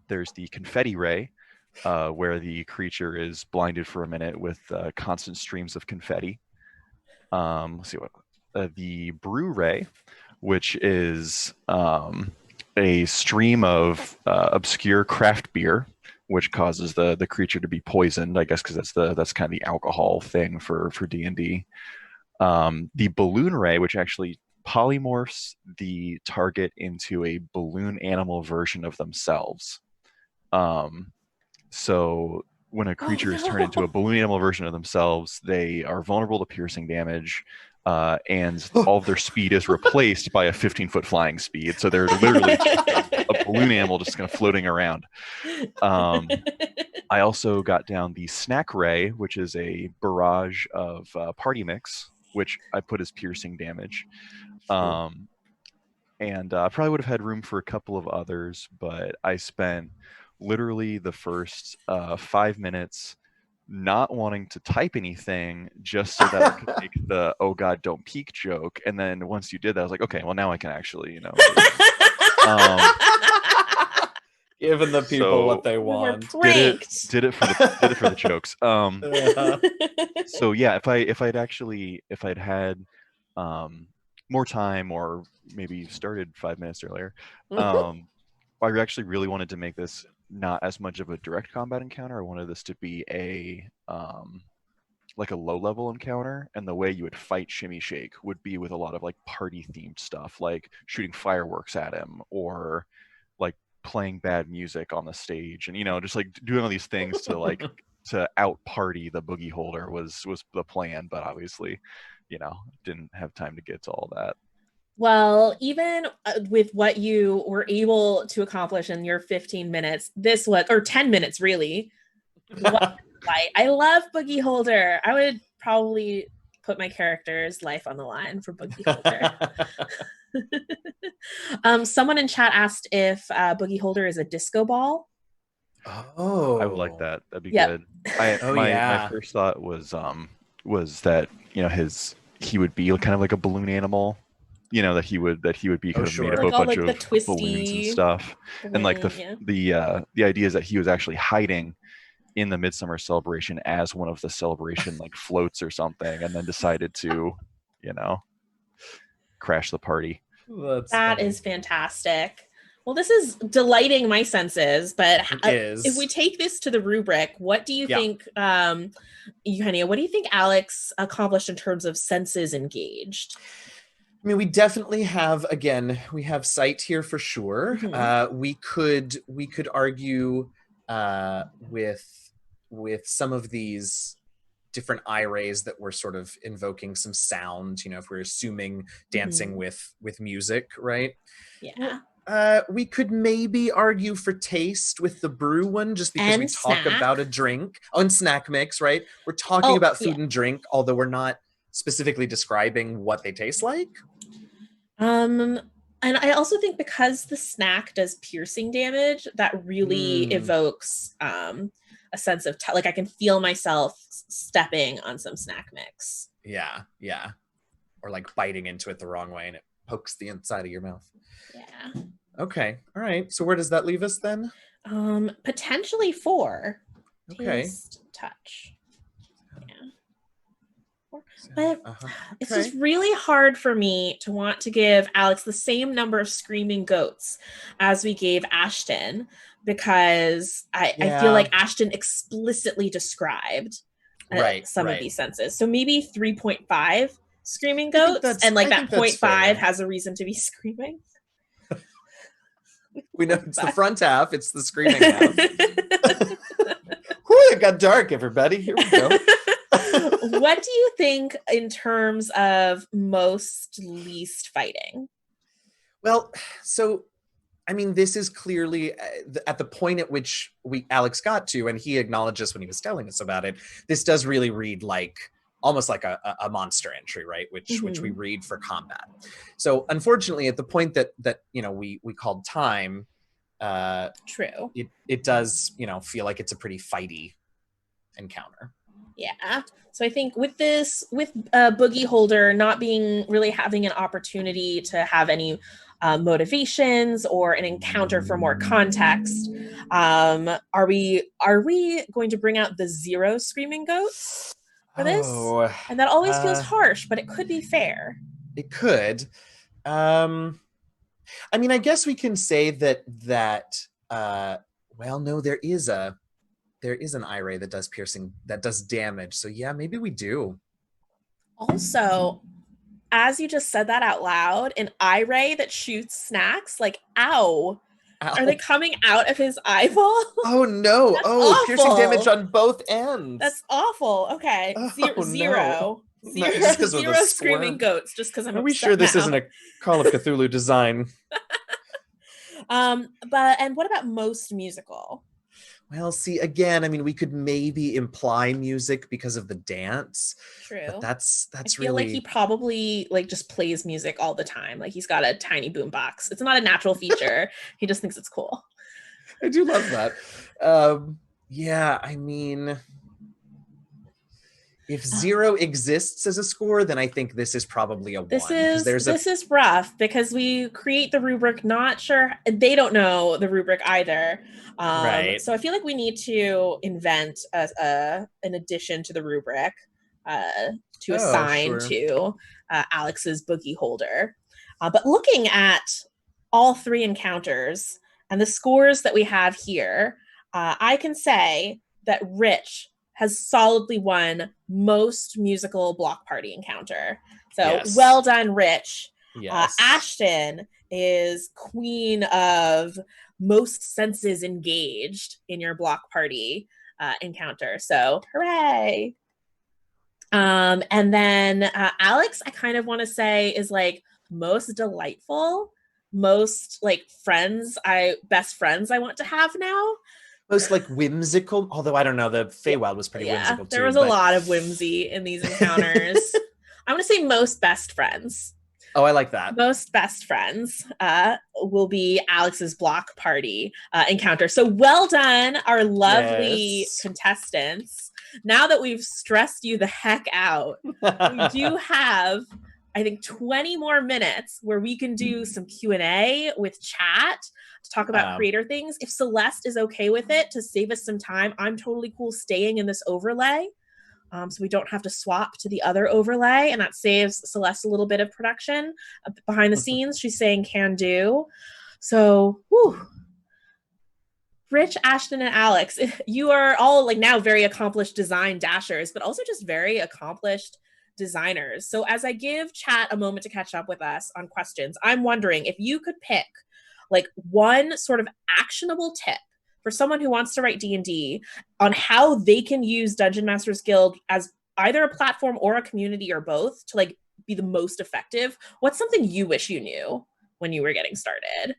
There's the Confetti Ray, where the creature is blinded for a minute with constant streams of confetti. Let's see what the Brew Ray, which is a stream of obscure craft beer, which causes the creature to be poisoned, I guess, because that's kind of the alcohol thing for D&D. The Balloon Ray, which actually polymorphs the target into a balloon animal version of themselves. So when a creature is turned into a balloon animal version of themselves, they are vulnerable to piercing damage. and all of their speed is replaced by a 15-foot flying speed. So they're literally just a balloon animal just kind of floating around. I also got down the snack ray, which is a barrage of party mix, which I put as piercing damage. And I probably would have had room for a couple of others, but I spent literally the first 5 minutes not wanting to type anything just so that I could make the "oh god, don't peek" joke. And then once you did that, I was like, okay, well now I can actually, giving the people what they want. Did it for the jokes. So yeah, if I'd had more time, or maybe started 5 minutes earlier, I actually really wanted to make this not as much of a direct combat encounter. I wanted this to be a like a low level encounter, and the way you would fight Shimmy Shake would be with a lot of like party themed stuff, like shooting fireworks at him, or like playing bad music on the stage, and just like doing all these things to like to out party the boogie holder was the plan, but obviously didn't have time to get to all that. Well, even with what you were able to accomplish in your 15 minutes, or 10 minutes really. I love Boogie Holder. I would probably put my character's life on the line for Boogie Holder. Someone in chat asked if Boogie Holder is a disco ball. Oh, I would like that. That'd be good. My first thought was that he would be kind of like a balloon animal. That he would be kind of made up like a bunch like of balloons and stuff. And like the idea is that he was actually hiding in the Midsummer Celebration as one of the celebration like floats or something, and then decided to crash the party. That is fantastic. Well, this is delighting my senses, but if we take this to the rubric, what do you think, Eugenia, what do you think Alex accomplished in terms of senses engaged? I mean, we definitely have, we have sight here for sure. Mm-hmm. We could argue with some of these different eye rays that were sort of invoking some sound, if we're assuming dancing with music, right? Yeah. We could maybe argue for taste with the brew one, just because we talk about a drink. Oh, and snack mix, right? We're talking about food and drink, although we're not specifically describing what they taste like. And I also think because the snack does piercing damage, that really evokes a sense of like I can feel myself stepping on some snack mix. Yeah. Or like biting into it the wrong way and it pokes the inside of your mouth. Yeah. Okay. All right. So where does that leave us then? Potentially 4. Okay. Taste, touch. But it's just really hard for me to want to give Alex the same number of screaming goats as we gave Ashton, because I feel like Ashton explicitly described some of these senses. So maybe 3.5 screaming goats, and like that 0.5 has a reason to be screaming. We know it's the front half, it's the screaming half. Whew, it got dark, everybody. Here we go. What do you think in terms of most least fighting? Well, so, I mean, this is clearly at the point at which Alex got to, and he acknowledged this when he was telling us about it, this does really read like almost like a monster entry, right? Which we read for combat. So unfortunately, at the point that we called time, true, it does feel like it's a pretty fighty encounter. Yeah. So I think with Boogie Holder not really having an opportunity to have any motivations or an encounter for more context, are we going to bring out the 0 screaming goats for this? And that always feels harsh, but it could be fair. It could. I mean, I guess we can say that well, no, there is an eye ray that does piercing, that does damage. So yeah, maybe we do. Also, as you just said that out loud, an eye ray that shoots snacks, like, ow. Are they coming out of his eyeball? Oh no. That's awful. Piercing damage on both ends. That's awful. Okay. 0. No. No, just 'cause of the Zero screaming squirm. goats, just because I'm Are we upset sure this now. isn't a Call of Cthulhu design? And what about most musical? Well, see, again, I mean, we could maybe imply music because of the dance. True. But that's I feel like he probably like just plays music all the time. Like he's got a tiny boombox. It's not a natural feature. He just thinks it's cool. I do love that. Yeah, I mean, if 0 exists as a score, then I think this is probably a 1. This is rough because we create the rubric, not sure, they don't know the rubric either. Right. So I feel like we need to invent an addition to the rubric to assign to Alex's boogie holder. But looking at all 3 encounters and the scores that we have here, I can say that Rich has solidly won most musical block party encounter. So well done, Rich. Yes. Ashton is queen of most senses engaged in your block party encounter. So hooray. And then Alex, I kind of want to say is like most delightful, most like best friends I want to have now. Most like whimsical, although I don't know, the Feywild was pretty whimsical too. There was a lot of whimsy in these encounters. I'm going to say most best friends. Oh, I like that. Most best friends will be Alex's block party encounter. So well done, our lovely contestants. Now that we've stressed you the heck out, we do have, I think, 20 more minutes where we can do some Q&A with chat to talk about creator things. If Celeste is okay with it to save us some time, I'm totally cool staying in this overlay. So we don't have to swap to the other overlay, and that saves Celeste a little bit of production behind the scenes. She's saying can do. So, Rich, Ashton, and Alex, you are all like now very accomplished design dashers, but also just very accomplished designers. So as I give chat a moment to catch up with us on questions, I'm wondering if you could pick like one sort of actionable tip for someone who wants to write D&D on how they can use Dungeon Masters Guild as either a platform or a community or both to like be the most effective. What's something you wish you knew when you were getting started?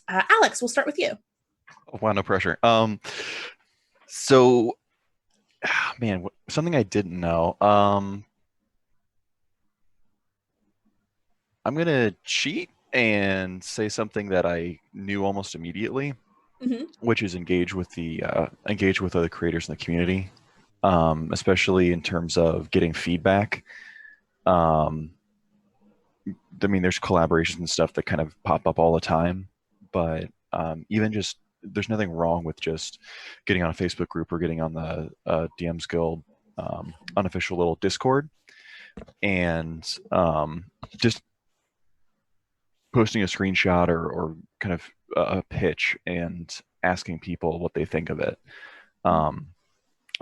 Alex, we'll start with you. Wow, no pressure. So, man, something I didn't know. I'm gonna cheat and say something that I knew almost immediately, which is engage with other creators in the community, especially in terms of getting feedback. I mean, there's collaborations and stuff that kind of pop up all the time, but even just there's nothing wrong with just getting on a Facebook group or getting on the DMs Guild unofficial little Discord and just posting a screenshot or kind of a pitch and asking people what they think of it. And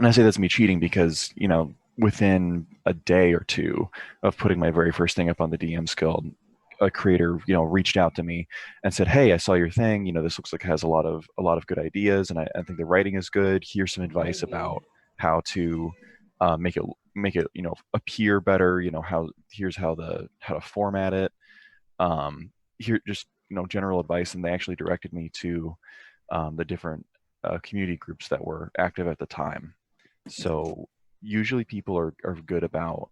I say that's me cheating because, you know, within a day or two of putting my very first thing up on the DMs Guild, a creator, you know, reached out to me and said, "Hey, I saw your thing. You know, this looks like it has a lot of good ideas, and I think the writing is good. Here's some advice about how to make it you know appear better. You know, here's how to format it. Here, just you know, general advice." And they actually directed me to the different community groups that were active at the time. So usually people are good about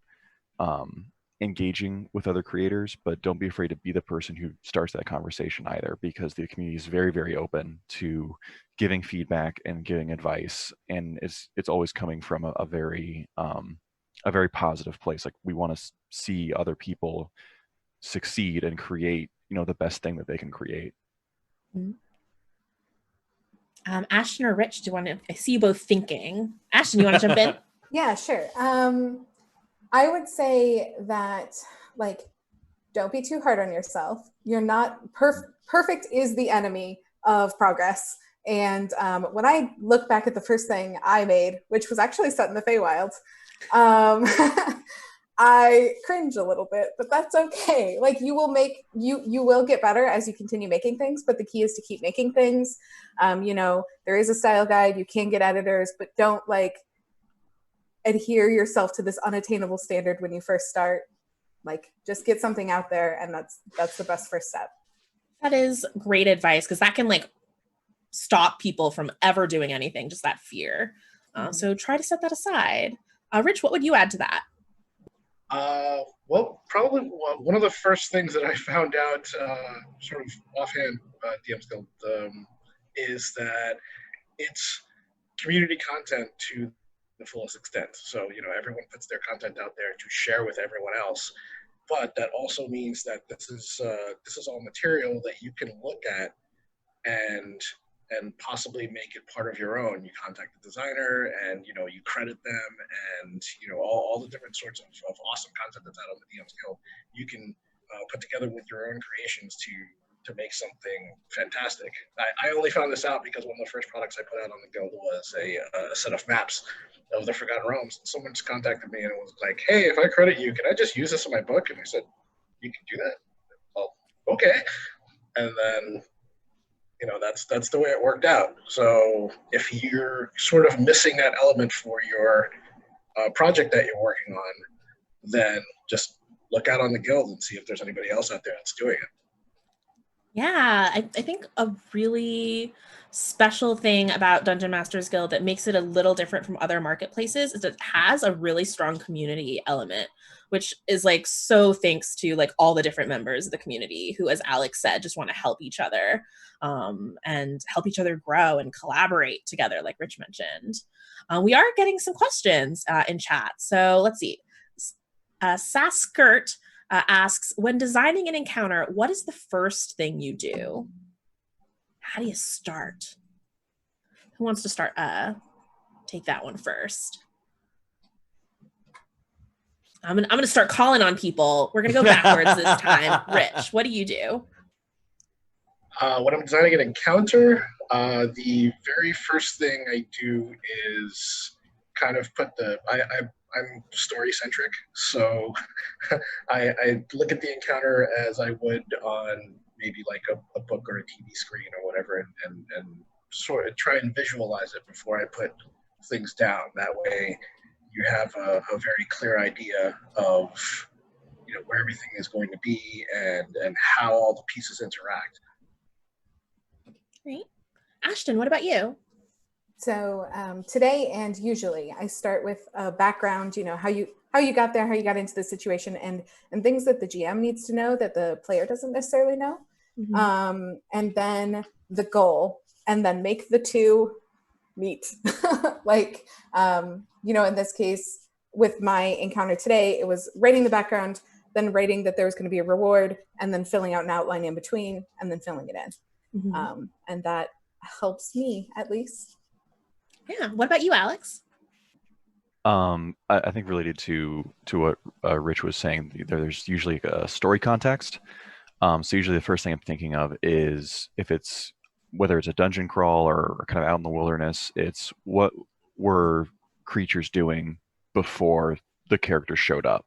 engaging with other creators, but don't be afraid to be the person who starts that conversation either, because the community is very, very open to giving feedback and giving advice, and it's always coming from a very positive place. Like, we want to see other people succeed and create, you know, the best thing that they can create. Ashton or Rich, do you want to? I see you both thinking. Ashton, you want to jump in? Yeah, sure. I would say that, like, don't be too hard on yourself. You're not perfect is the enemy of progress. And when I look back at the first thing I made, which was actually set in the Feywild, I cringe a little bit, but that's okay. Like, you will get better as you continue making things, but the key is to keep making things. You know, there is a style guide. You can get editors, but don't adhere yourself to this unattainable standard when you first start. Like, just get something out there, and that's the best first step. That is great advice, because that can like stop people from ever doing anything, just that fear. So try to set that aside. Rich, what would you add to that? Well, probably one of the first things that I found out, sort of offhand, DM's Guild, is that it's community content to the fullest extent. So, everyone puts their content out there to share with everyone else. But that also means that this is all material that you can look at and possibly make it part of your own. You contact the designer, and you credit them, and all the different sorts of awesome content that's out on the DM's Guild. You can put together with your own creations to make something fantastic. I only found this out because one of the first products I put out on the Guild was a set of maps of the Forgotten Realms. Someone just contacted me and was like, "Hey, if I credit you, can I just use this in my book?" And I said, "You can do that." Well, okay. And then that's the way it worked out. So if you're sort of missing that element for your project that you're working on, then just look out on the Guild and see if there's anybody else out there that's doing it. Yeah, I think a really special thing about Dungeon Masters Guild that makes it a little different from other marketplaces is it has a really strong community element, which is like so thanks to like all the different members of the community who, as Alex said, just want to help each other and help each other grow and collaborate together, like Rich mentioned. We are getting some questions in chat. So let's see. Saskirt asks, when designing an encounter, what is the first thing you do? How do you start? Who wants to start? Take that one first. I'm gonna start calling on people. We're gonna go backwards this time. Rich, what do you do? When I'm designing an encounter, the very first thing I do is kind of put I'm story centric, so I look at the encounter as I would on maybe like a book or a TV screen or whatever, and sort of try and visualize it before I put things down. That way, you have a very clear idea of where everything is going to be and how all the pieces interact. Great. Ashton, what about you? So today and usually I start with a background, how you got there, how you got into the situation, and things that the GM needs to know that the player doesn't necessarily know. Mm-hmm. And then the goal, and then make the two meet. Like, in this case, with my encounter today, it was writing the background, then writing that there was going to be a reward, and then filling out an outline in between, and then filling it in. Mm-hmm. And that helps me, at least. Yeah. What about you, Alex? I think related to what Rich was saying, there's usually a story context. So usually the first thing I'm thinking of is whether it's a dungeon crawl or kind of out in the wilderness, it's what were creatures doing before the characters showed up.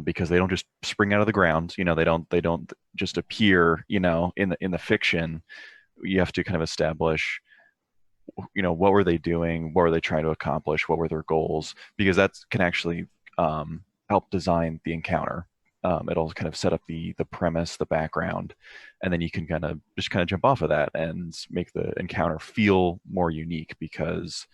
Because they don't just spring out of the ground, they don't just appear, in the fiction. You have to kind of establish, what were they doing? What were they trying to accomplish? What were their goals? Because that can actually help design the encounter. It'll kind of set up the premise, the background, and then you can kind of jump off of that and make the encounter feel more unique, because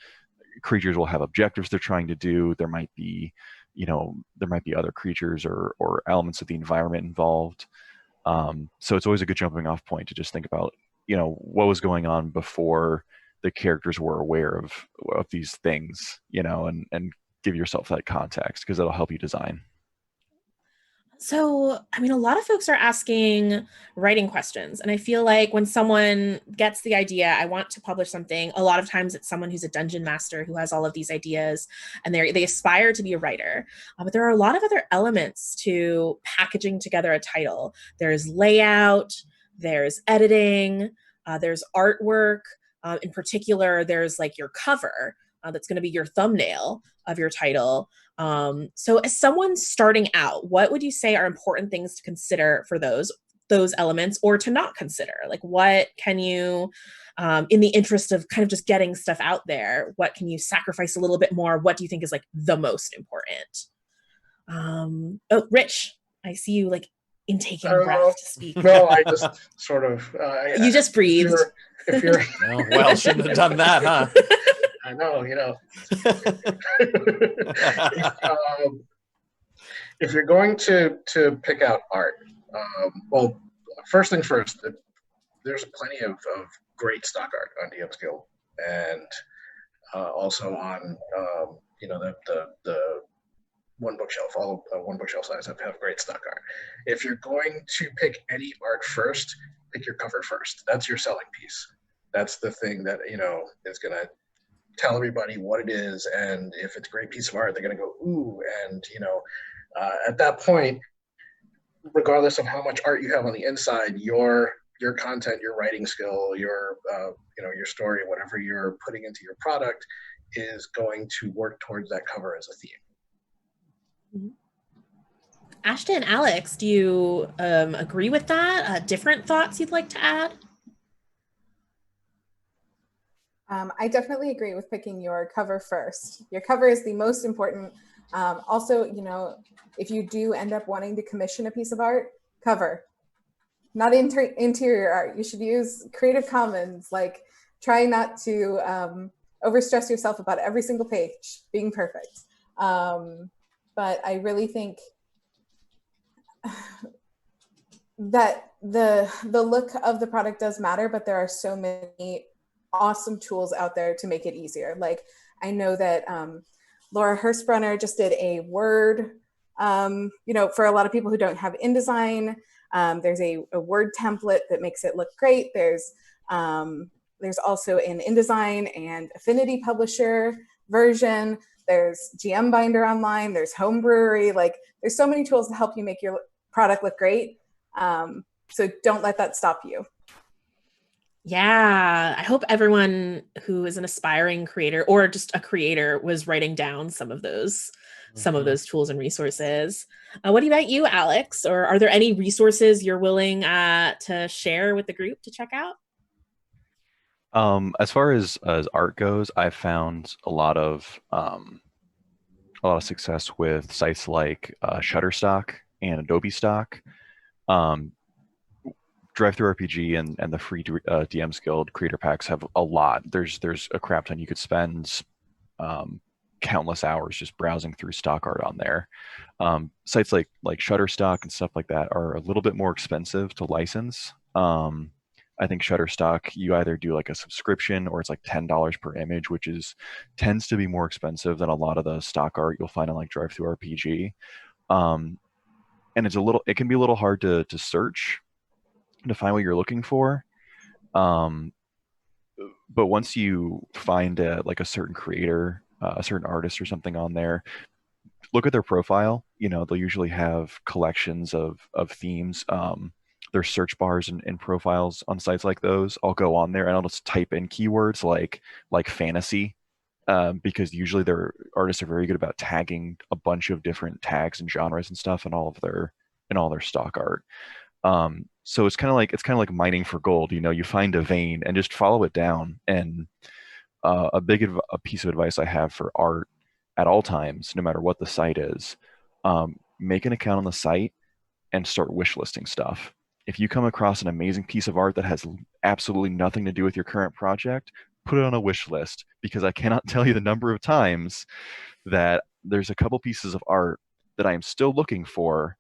creatures will have objectives they're trying to do. There might be other creatures or elements of the environment involved. So it's always a good jumping off point to just think about, what was going on before the characters were aware of these things, and give yourself that context, because that'll help you design. So, a lot of folks are asking writing questions, and I feel like when someone gets the idea, I want to publish something, a lot of times it's someone who's a dungeon master who has all of these ideas, and they aspire to be a writer. But there are a lot of other elements to packaging together a title. There's layout, there's editing, there's artwork. In particular, there's like your cover. That's going to be your thumbnail of your title. So as someone starting out, what would you say are important things to consider for those? those elements or to not consider? Like, what can you, in the interest of kind of just getting stuff out there, what can you sacrifice a little bit more? What do you think is like the most important? Oh, Rich, I see you like intaking breath to speak. No, I just sort of. You just breathed. If you're well, shouldn't have done that, huh? I know, if you're going to pick out art, well, first things first, there's plenty of great stock art on DM's Guild, and also on the one bookshelf. All one bookshelf size have great stock art. If you're going to pick any art first, pick your cover first. That's your selling piece. That's the thing that is going to tell everybody what it is, and if it's a great piece of art, they're going to go ooh, and at that point, regardless of how much art you have on the inside, your content, your writing skill, your your story, whatever you're putting into your product, is going to work towards that cover as a theme. Ashton, Alex, do you agree with that? Different thoughts you'd like to add? I definitely agree with picking your cover first. Your cover is the most important. Also, if you do end up wanting to commission a piece of art, cover, not interior art. You should use Creative Commons. Like, try not to overstress yourself about every single page being perfect. But I really think that the look of the product does matter, but there are so many awesome tools out there to make it easier. Like, I know that Laura Hurstbrunner just did a Word, for a lot of people who don't have InDesign, there's a Word template that makes it look great. There's also an InDesign and Affinity Publisher version. There's GM Binder online. There's Homebrewery. Like, there's so many tools to help you make your product look great. So don't let that stop you. Yeah, I hope everyone who is an aspiring creator or just a creator was writing down some of those tools and resources. What about you, Alex? Or are there any resources you're willing to share with the group to check out? As far as art goes, I've found a lot of success with sites like Shutterstock and Adobe Stock. Drive-Thru RPG and the free DM's Guild creator packs have a lot. There's a crap ton. You could spend countless hours just browsing through stock art on there. Sites like Shutterstock and stuff like that are a little bit more expensive to license. I think Shutterstock, you either do like a subscription or it's like $10 per image, which tends to be more expensive than a lot of the stock art you'll find on like Drive-Thru RPG. And it can be a little hard to search to find what you're looking for. But once you find like a certain creator, a certain artist or something on there, look at their profile. They'll usually have collections of themes. There's search bars and profiles on sites like those. I'll go on there and I'll just type in keywords like fantasy, because usually their artists are very good about tagging a bunch of different tags and genres and stuff in all their stock art. So it's kind of like mining for gold. You find a vein and just follow it down. And a piece of advice I have for art at all times, no matter what the site is, make an account on the site and start wish listing stuff. If you come across an amazing piece of art that has absolutely nothing to do with your current project, put it on a wish list, because I cannot tell you the number of times that there's a couple pieces of art that I am still looking for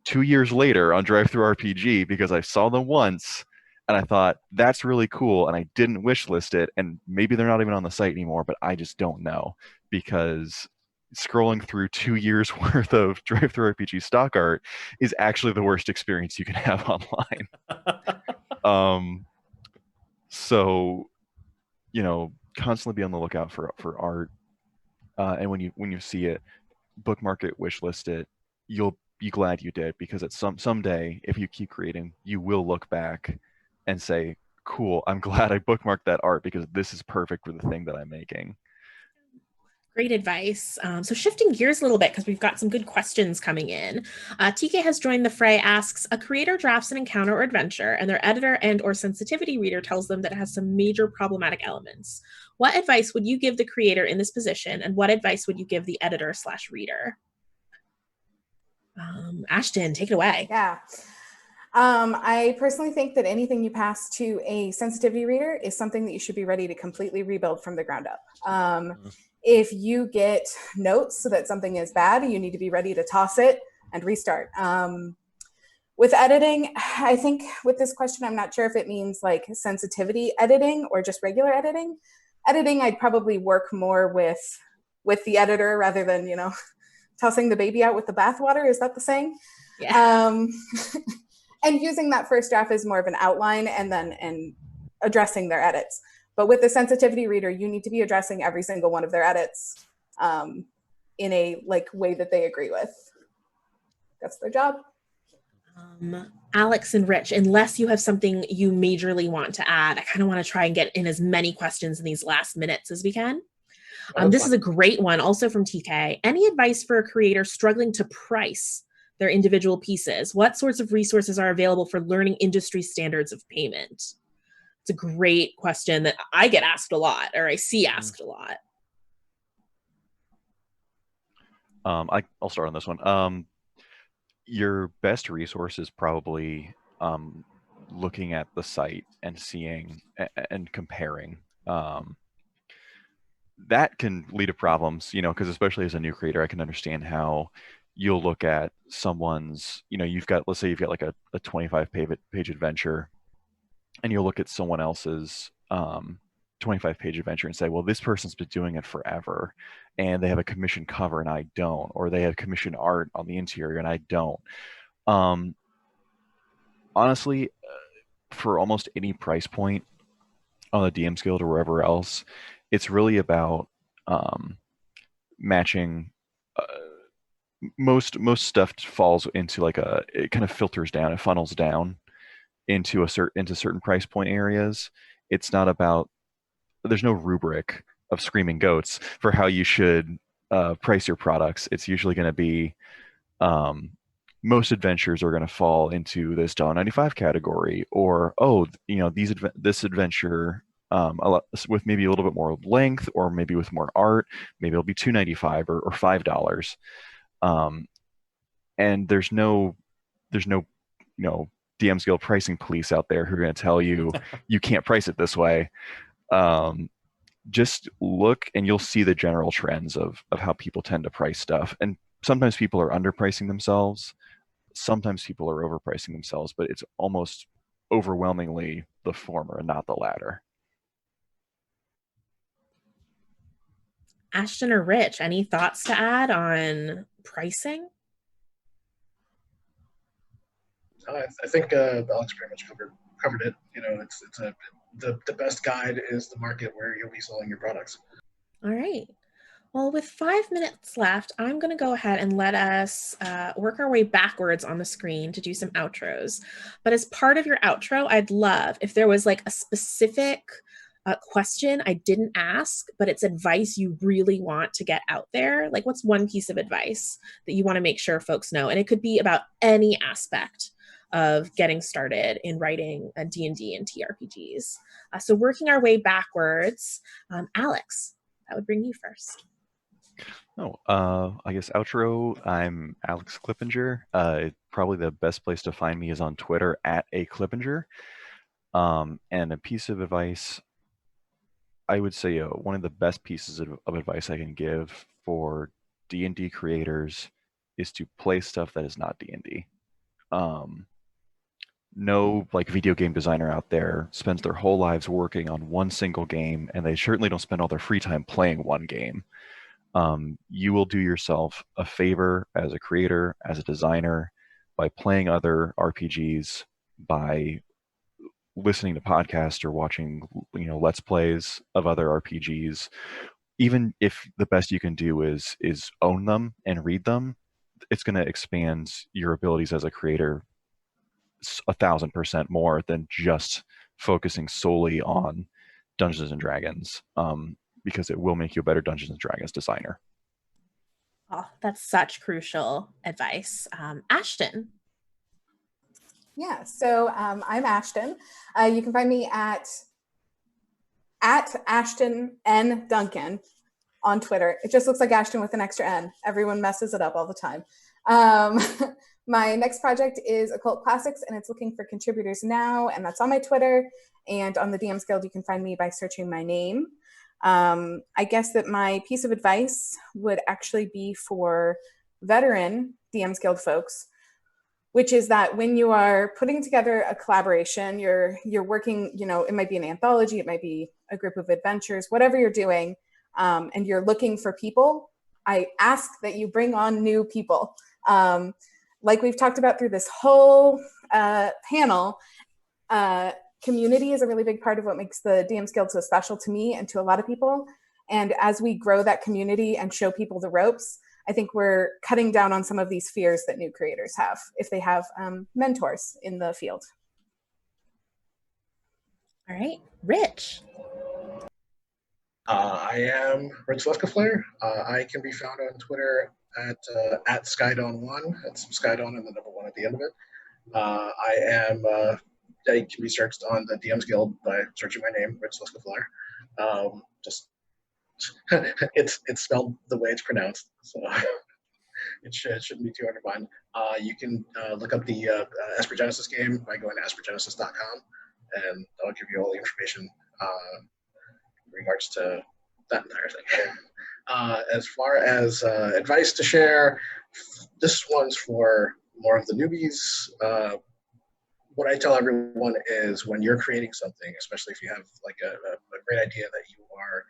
2 years later on Drive-Thru RPG because I saw them once and I thought that's really cool and I didn't wish list it, and maybe they're not even on the site anymore, but I just don't know, because scrolling through 2 years worth of Drive-Thru RPG stock art is actually the worst experience you can have online. So constantly be on the lookout for art, and when you see it, bookmark it, wish list it. You'll be glad you did, because at someday, if you keep creating, you will look back and say, cool, I'm glad I bookmarked that art because this is perfect for the thing that I'm making. Great advice. So shifting gears a little bit because we've got some good questions coming in. TK has joined the fray, asks, a creator drafts an encounter or adventure and their editor and or sensitivity reader tells them that it has some major problematic elements. What advice would you give the creator in this position, and what advice would you give the editor/reader? Ashton, take it away. Yeah. I personally think that anything you pass to a sensitivity reader is something that you should be ready to completely rebuild from the ground up. If you get notes so that something is bad, you need to be ready to toss it and restart. With editing, I think with this question, I'm not sure if it means like sensitivity editing or just regular editing. Editing, I'd probably work more with the editor rather than, tossing the baby out with the bathwater. Is that the saying? Yeah. And using that first draft as more of an outline and addressing their edits. But with the sensitivity reader, you need to be addressing every single one of their edits in a way that they agree with. That's their job. Alex and Rich, unless you have something you majorly want to add, I kind of want to try and get in as many questions in these last minutes as we can. This is a great one, also from TK. Any advice for a creator struggling to price their individual pieces? What sorts of resources are available for learning industry standards of payment? It's a great question that I get asked a lot, or I see asked a lot. I'll start on this one. Your best resource is probably looking at the site and seeing and comparing. That can lead to problems, because especially as a new creator, I can understand how you'll look at someone's, let's say you've got like a 25-page adventure, and you'll look at someone else's 25-page adventure and say, well, this person's been doing it forever, and they have a commission cover and I don't, or they have commission art on the interior and I don't. Honestly, for almost any price point on the DM's Guild or wherever else, it's really about matching. Most stuff falls into it kind of filters down, it funnels down into certain price point areas. It's not about, there's no rubric of screaming goats for how you should price your products. It's usually going to be most adventures are going to fall into this $1.95 category, or this adventure with maybe a little bit more length, or maybe with more art, maybe it'll be $2.95 or $5. And there's no DM's Guild pricing police out there who are going to tell you you can't price it this way. Just look and you'll see the general trends of how people tend to price stuff. And sometimes people are underpricing themselves, sometimes people are overpricing themselves, but it's almost overwhelmingly the former and not the latter. Ashton or Rich, any thoughts to add on pricing? I think Alex pretty much covered it. The best guide is the market where you'll be selling your products. All right. Well, with 5 minutes left, I'm going to go ahead and let us work our way backwards on the screen to do some outros. But as part of your outro, I'd love if there was a specific question I didn't ask, but it's advice you really want to get out there. What's one piece of advice that you want to make sure folks know? And it could be about any aspect of getting started in writing a D&D and TRPGs. So working our way backwards, Alex, that would bring you first. I guess outro. I'm Alex Clippinger. Probably the best place to find me is on Twitter @aclippinger. And a piece of advice, I would say one of the best pieces of advice I can give for D&D creators is to play stuff that is not D&D. No video game designer out there spends their whole lives working on one single game, and they certainly don't spend all their free time playing one game. You will do yourself a favor as a creator, as a designer, by playing other RPGs, by listening to podcasts or watching let's plays of other RPGs. Even if the best you can do is own them and read them, it's going to expand your abilities as a creator 1,000% more than just focusing solely on Dungeons and Dragons. because it will make you a better Dungeons and Dragons designer. Oh, that's such crucial advice. Ashton. Yeah, so I'm Ashton. You can find me at Ashton N. Duncan on Twitter. It just looks like Ashton with an extra N. Everyone messes it up all the time. My next project is Occult Classics, and it's looking for contributors now, and that's on my Twitter. And on the DMs Guild, you can find me by searching my name. I guess that my piece of advice would actually be for veteran DMs Guild folks, which is that when you are putting together a collaboration, you're working, it might be an anthology, it might be a group of adventures, whatever you're doing, and you're looking for people, I ask that you bring on new people. Like we've talked about through this whole panel, community is a really big part of what makes the DMs Guild so special to me and to a lot of people. And as we grow that community and show people the ropes, I think we're cutting down on some of these fears that new creators have if they have mentors in the field. All right, Rich. I am Rich Lescouflair. I can be found on Twitter at Skydawn1. That's Skydawn and the number 1 at the end of it. I can be searched on the DMs Guild by searching my name, Rich Lescouflair. Just it's spelled the way it's pronounced, so it shouldn't be too hard to find. You can look up the Aspergenesis game by going to aspergenesis.com, and that'll give you all the information in regards to that entire thing. As far as advice to share, this one's for more of the newbies. What I tell everyone is when you're creating something, especially if you have like a great idea that you are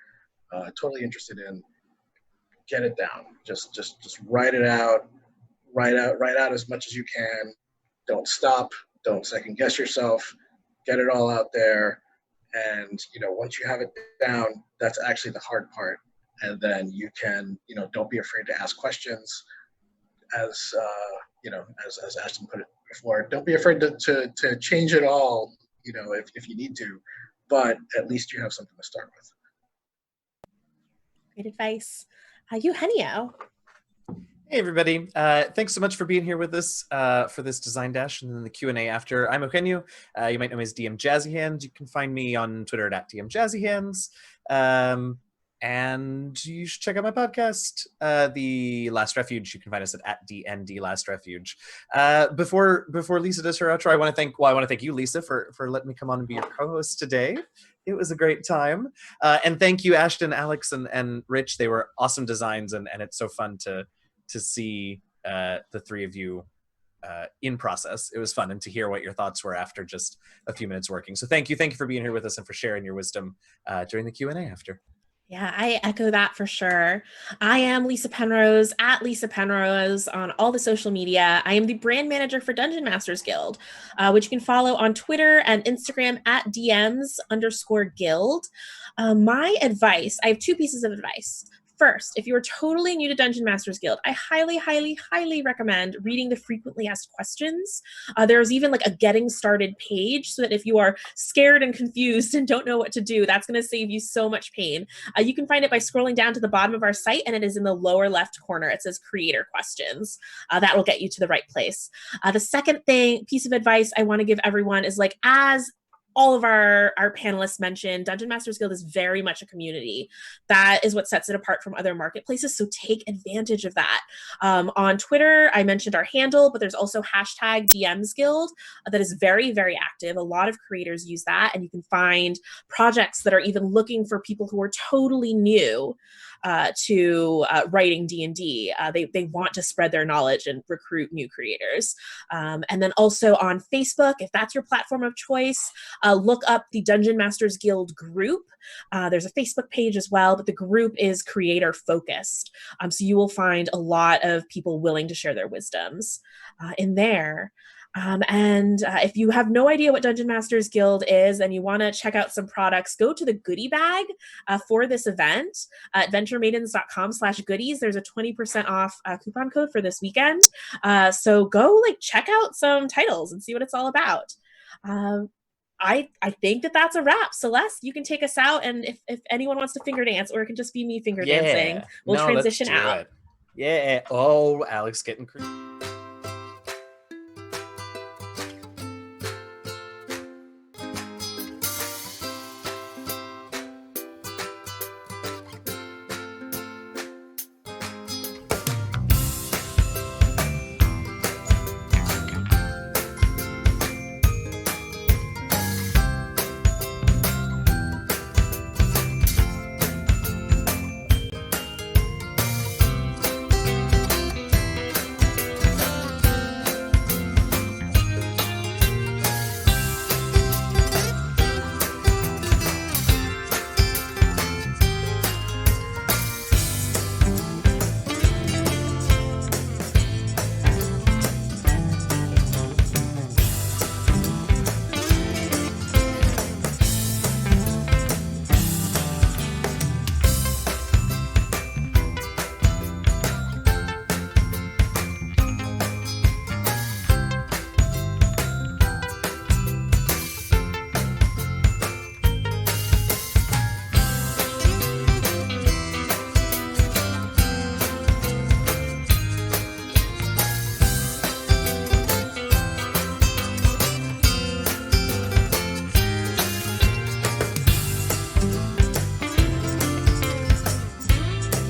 totally interested in, get it down. Just write it out. Write out as much as you can. Don't stop. Don't second guess yourself. Get it all out there. And once you have it down, that's actually the hard part. And then you can, don't be afraid to ask questions. As as Ashton put it before, don't be afraid to change it all, if you need to, but at least you have something to start with. Great advice. Eugenio. Hey everybody! Thanks so much for being here with us for this Design Dash and then the Q&A after. I'm Eugenio. You might know me as DM Jazzy Hands. You can find me on Twitter at DM Jazzy Hands. And you should check out my podcast, The Last Refuge. You can find us at D&D Last Refuge. Before Lysa does her outro, I want to thank you, Lysa, for letting me come on and be your co-host today. It was a great time. And thank you, Ashton, Alex, and Rich. They were awesome designs, and it's so fun to see the three of you in process. It was fun, and to hear what your thoughts were after just a few minutes working. So thank you for being here with us and for sharing your wisdom during the Q&A after. Yeah, I echo that for sure. I am Lysa Penrose at Lysa Penrose on all the social media. I am the brand manager for Dungeon Masters Guild, which you can follow on Twitter and Instagram at DMs_guild. My advice, I have 2 pieces of advice. First, if you are totally new to Dungeon Masters Guild, I highly, highly, highly recommend reading the frequently asked questions. There's even like a getting started page so that if you are scared and confused and don't know what to do, that's going to save you so much pain. You can find it by scrolling down to the bottom of our site, and it is in the lower left corner. It says creator questions. That will get you to the right place. The second piece of advice I want to give everyone is, like, as all of our panelists mentioned, Dungeon Masters Guild is very much a community. That is what sets it apart from other marketplaces, so take advantage of that. On Twitter, I mentioned our handle, but there's also hashtag DMs Guild that is very, very active. A lot of creators use that, and you can find projects that are even looking for people who are totally new to writing D&D. They want to spread their knowledge and recruit new creators. And then also on Facebook, if that's your platform of choice, look up the Dungeon Masters Guild group. There's a Facebook page as well, but the group is creator focused. So you will find a lot of people willing to share their wisdoms in there. And if you have no idea what Dungeon Masters Guild is and you want to check out some products, go to the goodie bag for this event at adventuremaidens.com/goodies. There's a 20% off coupon code for this weekend. So go check out some titles and see what it's all about. I think that's a wrap. Celeste, you can take us out, and if anyone wants to finger dance, or it can just be me finger dancing, we'll transition out. Yeah. Oh, Alex getting creepy.